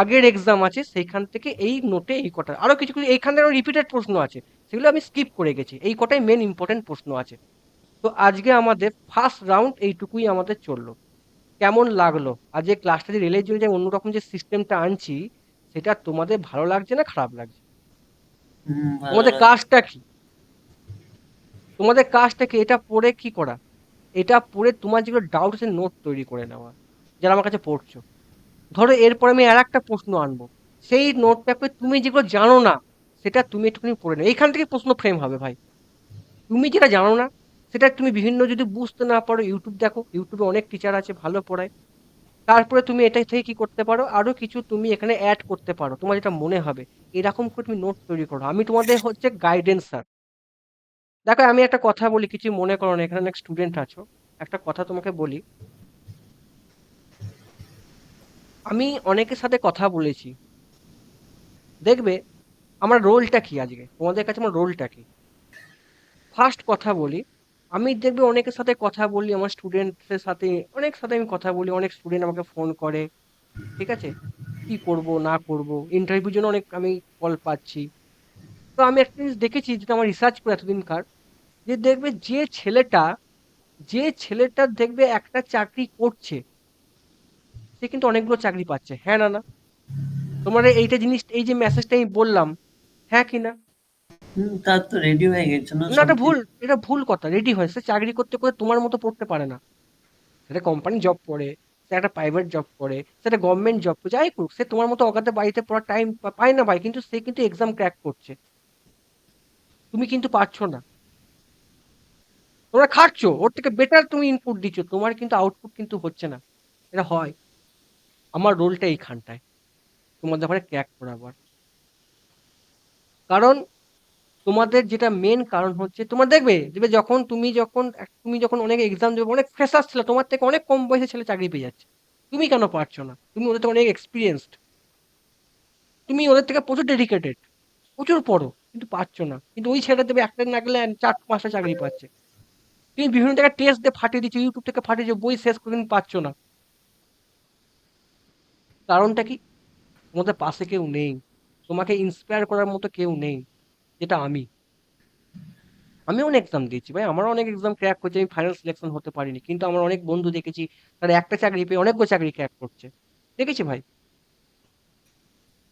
[SPEAKER 1] আগের এক্সাম আছে, সেইখান থেকে এই নোটে এই কটা, আরো কিছু কিছু এইখান থেকে রিপিটেড প্রশ্ন আছে, সেগুলো আমি স্কিপ করে গেছি। এই কটাই মেন ইম্পর্টেন্ট প্রশ্ন আছে। তো আজকে আমাদের ফার্স্ট রাউন্ড এইটুকুই আমাদের চললো। কেমন লাগলো আজকে ক্লাসটা? যে রেলের জন্য যে অন্যরকম যে সিস্টেমটা আনছি, সেটা তোমাদের ভালো লাগছে না খারাপ লাগছে?
[SPEAKER 2] ভালো
[SPEAKER 1] তোমাদের
[SPEAKER 2] লাগছে।
[SPEAKER 1] কাজটা কি? তোমাদের কাজটা কি? এটা পড়ে কি করা? এটা পড়ে তোমার যেগুলো ডাউট আছে নোট তৈরি করে নেওয়া, যারা আমার কাছে পড়ছো। ধরো এরপরে আমি আর একটা প্রশ্ন আনবো, সেই নোটটা তুমি যেগুলো জানো না সেটা তুমি একটুখানি পড়ে নাও। এইখান থেকে প্রশ্ন ফ্রেম হবে ভাই। তুমি যেটা জানো না সেটা তুমি বিভিন্ন, যদি বুঝতে না পারো ইউটিউব দেখো, ইউটিউবে অনেক টিচার আছে ভালো পড়ায়। তারপরে তুমি এটা থেকে কি করতে পারো, আরো কিছু তুমি এখানে অ্যাড করতে পারো, তোমার যেটা মনে হবে এরকম করে তুমি নোট তৈরি করো। আমি তোমাদের হচ্ছে গাইডেন্স স্যার। দেখো আমি একটা কথা বলি, কিছু মনে করো না, এখানে অনেক স্টুডেন্ট আছো। একটা কথা তোমাকে বলি, আমি অনেকের সাথে কথা বলেছি, দেখবে আমার রোলটা কি আজকে তোমাদের কাছে, আমার রোলটা কি। ফার্স্ট কথা বলি, আমি দেখবে অনেকের সাথে কথা বলি, আমার স্টুডেন্টদের সাথে অনেক সাথে আমি কথা বলি, অনেক স্টুডেন্ট আমাকে ফোন করে, ঠিক আছে, কি করব না করব, ইন্টারভিউর জন্য অনেক আমি কল পাচ্ছি। তো আমি একটা জিনিস দেখেছি, যেটা আমার রিসার্চ করে এতদিনকার, যে দেখবে যে ছেলেটা দেখবে একটা চাকরি করছে, সে কিন্তু অনেকগুলো চাকরি পাচ্ছে, হ্যাঁ না না? তোমার এইটা জিনিস, এই যে মেসেজটা আমি বললাম, হ্যাঁ কি না?
[SPEAKER 2] তার তো রেডি হয়ে গেছে না
[SPEAKER 1] না,
[SPEAKER 2] সব
[SPEAKER 1] এটা ভুল,
[SPEAKER 2] কিছু।
[SPEAKER 1] এটা ভুল কথা। রেডি হয় সে চাকরি করতে করে তোমার মতো পড়তে পারে না। সেটা কোম্পানি জব করে, সে একটা প্রাইভেট জব করে, সেটা গভর্নমেন্ট জব করে, যাই করুক, সে তোমার মতো অগাধে বাড়িতে পড়ার টাইম পায় না ভাই, কিন্তু সে কিন্তু এক্সাম ক্র্যাক করছে। তুমি কিন্তু পারছো না। তোমরা খাটছো, ওর থেকে বেটার তুমি ইনপুট দিচ্ছ, তোমার কিন্তু আউটপুট কিন্তু হচ্ছে না। এটা হয়। আমার রোলটা এইখানটায়, তোমাদের ওখানে ক্র্যাক করাবার। কারণ তোমাদের যেটা মেন কারণ হচ্ছে, তোমার দেখবে দেখবে যখন তুমি যখন অনেক এক্সাম দেবে, অনেক ফ্রেশার ছিল, তোমার থেকে অনেক কম বয়সে ছেলে চাকরি পেয়ে যাচ্ছে। তুমি কেন পারছো না? তুমি ওদের থেকে অনেক এক্সপিরিয়েন্সড, তুমি ওদের থেকে প্রচুর ডেডিকেটেড, প্রচুর পড়ো, কিন্তু পারছো না। কিন্তু ওই ছেলেটা দেবে একটা না গেলে 4-5টা চাকরি পাচ্ছে। তুমি বিভিন্ন জায়গায় টেস্ট দিয়ে ফাটিয়ে দিচ্ছ, ইউটিউব থেকে ফাটিয়ে দিচ্ছ, বই শেষ করে তুমি পাচ্ছ না। কারণটা কি? তোমাদের পাশে কেউ নেই, তোমাকে ইন্সপায়ার করার মতো কেউ নেই, যেটা আমি। আমি অনেক এক্সাম দিয়েছি ভাই, আমারও অনেক এক্সাম ক্র্যাক করছে, আমি ফাইনাল সিলেকশন হতে পারিনি, কিন্তু আমার অনেক বন্ধু দেখেছি তারা একটা চাকরি পেয়ে অনেকগুলো চাকরি ক্র্যাক করছে, দেখেছি ভাই।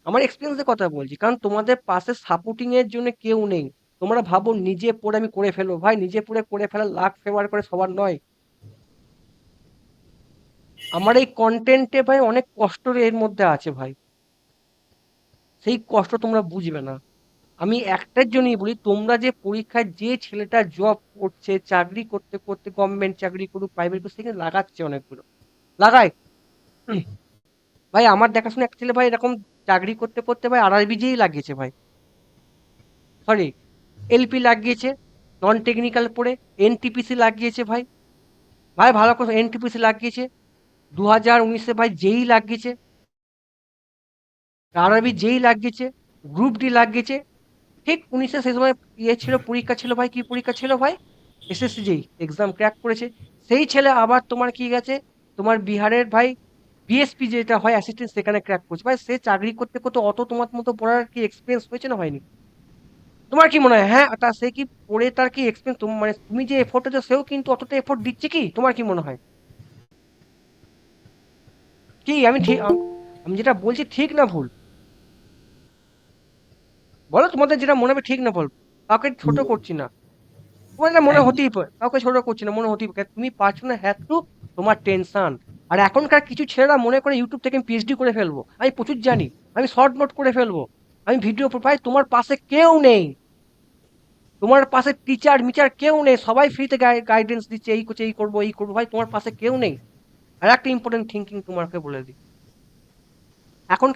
[SPEAKER 1] আমার এক্সপিরিয়েন্সের কথা বলছি, কারণ তোমাদের পাশে সাপোর্টিং এর জন্য কেউ নেই। তোমরা ভাবো নিজে পড়ে আমি করে ফেলবো, ভাই নিজে পড়ে করে ফেলার লাক ফেভার করে সবার নয়। আমার এই কন্টেন্টে ভাই অনেক কষ্ট এর মধ্যে আছে ভাই, সেই কষ্ট তোমরা বুঝবে না। আমি একটার জন্যই বলি, তোমরা যে পরীক্ষায় যে ছেলেটা জব করছে, চাকরি করতে করতে, গভর্নমেন্ট চাকরি করুক প্রাইভেট করুক, সেখানে লাগাচ্ছে অনেকগুলো, লাগায়। হুম, ভাই আমার দেখাশোনা এক ছেলে ভাই এরকম চাকরি করতে করতে ভাই আরআরবিজেই লাগিয়েছে ভাই, সরি এলপি লাগিয়েছে, নন টেকনিক্যাল পড়ে এনটিপিসি লাগিয়েছে ভাই। ভাই ভালো করে এনটিপিসি লাগিয়েছে, 2019-এ ভাই যেই লাগিয়েছে, আরআরবি যেই লাগিয়েছে, গ্রুপ ডি লাগিয়েছে। ঠিক 19-এ সেই সময় ইয়ে ছিল, পরীক্ষা ছিল ভাই, কি পরীক্ষা ছিল ভাই? এসএসসি যেই এক্সাম ক্র্যাক করেছে। সেই ছেলে আবার তোমার কি গেছে, তোমার বিহারের ভাই বিএসপি যেটা হয় অ্যাসিস্ট্যান্ট সেখানে ক্র্যাক করছে ভাই, সে চাকরি করতে করতে অত তোমার মতো পড়ার কি এক্সপিরিয়েন্স হয়েছে না হয়নি? তোমার কি মনে হয় হ্যাঁ তা সে কি পড়ে তার কি এক্সপিরিয়েন্স, মানে তুমি যে এফোর্ট দিচ্ছ সেও কিন্তু অতটা এফোর্ট দিচ্ছে কি? তোমার কি মনে হয়? কি আমি ঠিক আমি যেটা বলছি ঠিক না ভুল? বলো তোমাদের যেটা মনে হবে ঠিক না ভুল। কাউকে ছোট করছি না, তোমার না মনে
[SPEAKER 2] একদম।
[SPEAKER 1] হতেই পারে, কাউকে ছোট করছি না, মনে হতেই পারে তুমি পারছো না হ্যাঁ তো তোমার টেনশন। আর এখনকার কিছু ছেলেরা মনে করে ইউটিউব থেকে আমি পিএইচডি করে ফেলবো, আমি প্রচুর জানি, আমি শর্ট নোট করে ফেলবো, আমি ভিডিও ভাই তোমার পাশে কেউ নেই, তোমার পাশে টিচার মিচার কেউ নেই, সবাই ফ্রিতে গাইডেন্স দিচ্ছে, এই করছে এই করবো এই করবো, ভাই তোমার পাশে কেউ নেই। আর একটা ইম্পর্টেন্ট থিঙ্কিং তোমাকে বলে দিই, এখন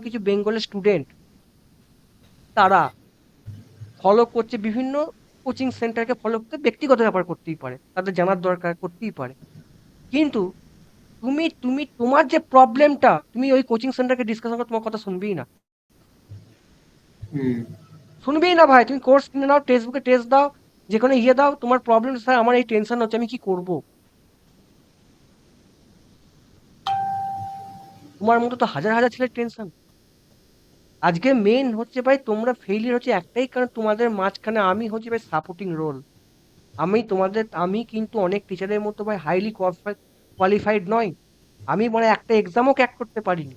[SPEAKER 1] কিছু বেঙ্গলের স্টুডেন্ট তারা ফলো করছে বিভিন্ন কোচিং সেন্টারকে ফলো করতে, ব্যক্তিগত ব্যাপার করতেই পারে, তাদের জানার দরকার করতেই পারে, কিন্তু তুমি তুমি তোমার যে প্রবলেমটা তুমি ওই কোচিং সেন্টারকে ডিসকাশন করে তোমার কথা শুনবেই না,
[SPEAKER 2] হুম।
[SPEAKER 1] শুনবেই না ভাই। তুমি কোর্স কিনে নাও, টেক্সট বুকে টেস্ট দাও, যেখানে ইয়ে দাও, তোমার প্রবলেম স্যার আমার এই টেনশন হচ্ছে আমি কি করব। তোমার মতো তো হাজার হাজার ছেলের টেনশন। আজকে মেন হচ্ছে ভাই তোমরা ফেইলিয়ার হচ্ছে একটাই কারণ, তোমাদের মাঝখানে আমি হচ্ছে ভাই সাপোর্টিং রোল। আমি কিন্তু অনেক টিচারের মতো ভাই হাইলি কোয়ালিফাইড নয়, আমি মানে একটা এক্সামও ক্র্যাক করতে পারিনি,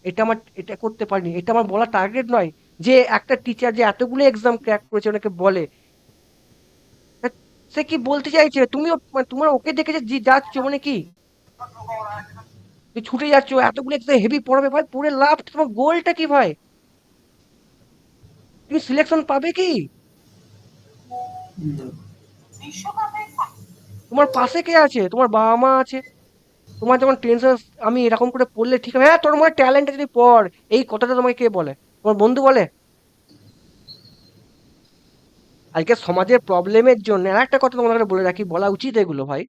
[SPEAKER 1] এটা করতে পারিনি, এটা আমার বলা টার্গেট নয় যে একটা টিচার যে এতগুলো এক্সাম ক্র্যাক করেছে ওনাকে বলে তা সে কি বলতে চাইছে, তুমিও মানে তোমার ওকে দেখে যে যাচ্ছ মানে কি যে ছুটে যাচ্ছ এতগুলো এক্সাম হেভি পড়াবে, ভাই পড়ে লাভ তোমার গোলটা কি ভাই? তুমি সিলেকশন পাবে কি?
[SPEAKER 2] হুম।
[SPEAKER 1] তোমার পাশে কে আছে? তোমার বাবা মা আছে। তোমার যখন টেনশন আমি এরকম করে পড়লে ঠিক হবে, হ্যাঁ তোর মনে ট্যালেন্ট আছে তুই পড়, এই কথাটা তোমাকে কে বলে? তোমার বন্ধু বলে? আজকে সমাজের প্রবলেমের জন্য আর একটা কথা তোমাদের বলে রাখি, বলা উচিত এগুলো ভাই,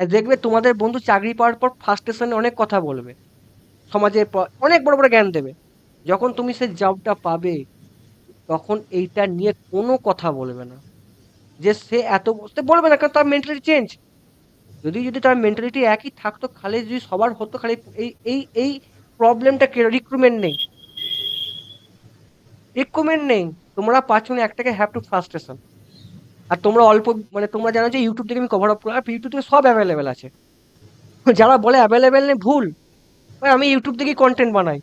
[SPEAKER 1] দেখবে তোমাদের বন্ধু চাকরি পাওয়ার পর ফার্স্ট স্টেশনে অনেক কথা বলবে, সমাজের অনেক বড় বড় জ্ঞান দেবে, যখন তুমি সেই জবটা পাবে তখন এইটা নিয়ে কোনো কথা বলবে না, যে সে সে বলবে না কারণ তার মেন্টালিটি চেঞ্জ। যদি তার মেন্টালিটি একই থাকতো, খালি যদি সবার হতো খালি এই প্রবলেমটা রিক্রুটমেন্ট নেই, রিক্রুটমেন্ট নেই, তোমরা পাচ্ছ না একটাকে হ্যাভ টু ফার্স্টেশন। আর তোমরা অল্প মানে তোমরা জানো যে ইউটিউব থেকে আমি কভার আপ করি, আর ইউটিউব থেকে সব অ্যাভেলেবেল আছে। যারা বলে অ্যাভেলেবেল নেই ভুল, ভাই আমি ইউটিউব থেকেই কন্টেন্ট বানাই,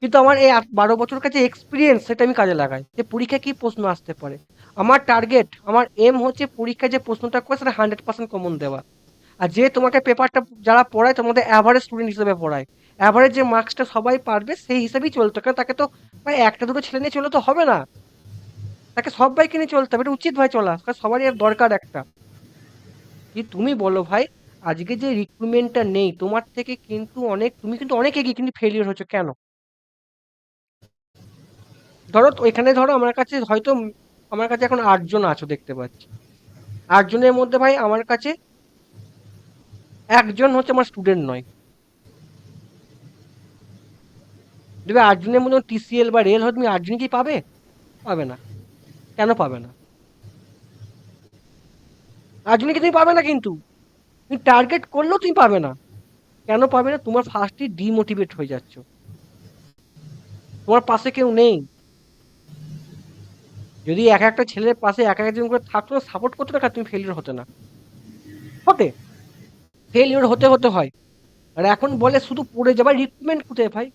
[SPEAKER 1] কিন্তু আমার এই 12 বছর কাছে এক্সপিরিয়েন্স সেটা আমি কাজে লাগাই, যে পরীক্ষায় কি প্রশ্ন আসতে পারে। আমার টার্গেট, আমার এম হচ্ছে পরীক্ষায় যে প্রশ্নটা করে সেটা 100% কমন দেওয়া। আর যে তোমাকে পেপারটা যারা পড়ায় তোমাদের অ্যাভারেজ স্টুডেন্ট হিসেবে পড়ায়, অ্যাভারেজ যে মার্কসটা সবাই পারবে সেই হিসাবেই চলতে, কারণ তাকে তো ভাই একটা দুটো ছেলে নিয়ে চলে তো হবে না, তাকে সবাইকে নিয়ে চলতে হবে, এটা উচিত ভাই চলা, কারণ সবারই এর দরকার একটা। যে তুমি বলো ভাই আজকে যে রিক্রুটমেন্টটা নেই তোমার থেকে কিন্তু অনেক, তুমি কিন্তু অনেক এগিয়ে কিন্তু ফেলিওর হচ্ছে কেন? ধরো তো এখানে ধরো আমার কাছে হয়তো আমার কাছে এখন 8 জন আছো দেখতে পাচ্ছি, 8 জনের মধ্যে ভাই আমার কাছে একজন হচ্ছে আমার স্টুডেন্ট নয়। দেখবে 8 জনের মধ্যে টিসিএল বা রেল হয়, তুমি 8 জন কি পাবে? পাবে না। কেন পাবে না? 8 জনকে তুমি পাবে না, কিন্তু তুমি টার্গেট করলেও তুমি পাবে না। কেন পাবে না? তোমার ফার্স্টই ডিমোটিভেট হয়ে যাচ্ছ, তোমার পাশে কেউ নেই। যদি এক একটা ছেলের পাশে এক একজন করে থাকতো, সাপোর্ট করতো না, তুমি ফেলিওর হতে না, হতে ফেলিওর হতে হতে হয়। আর এখন বলে শুধু পড়ে যাবে, রিক্রুটমেন্ট কোথায় ভাই?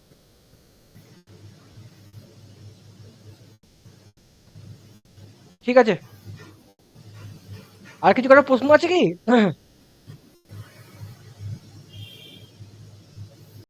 [SPEAKER 1] ঠিক আছে, আর কিছু করার প্রশ্ন আছে কি?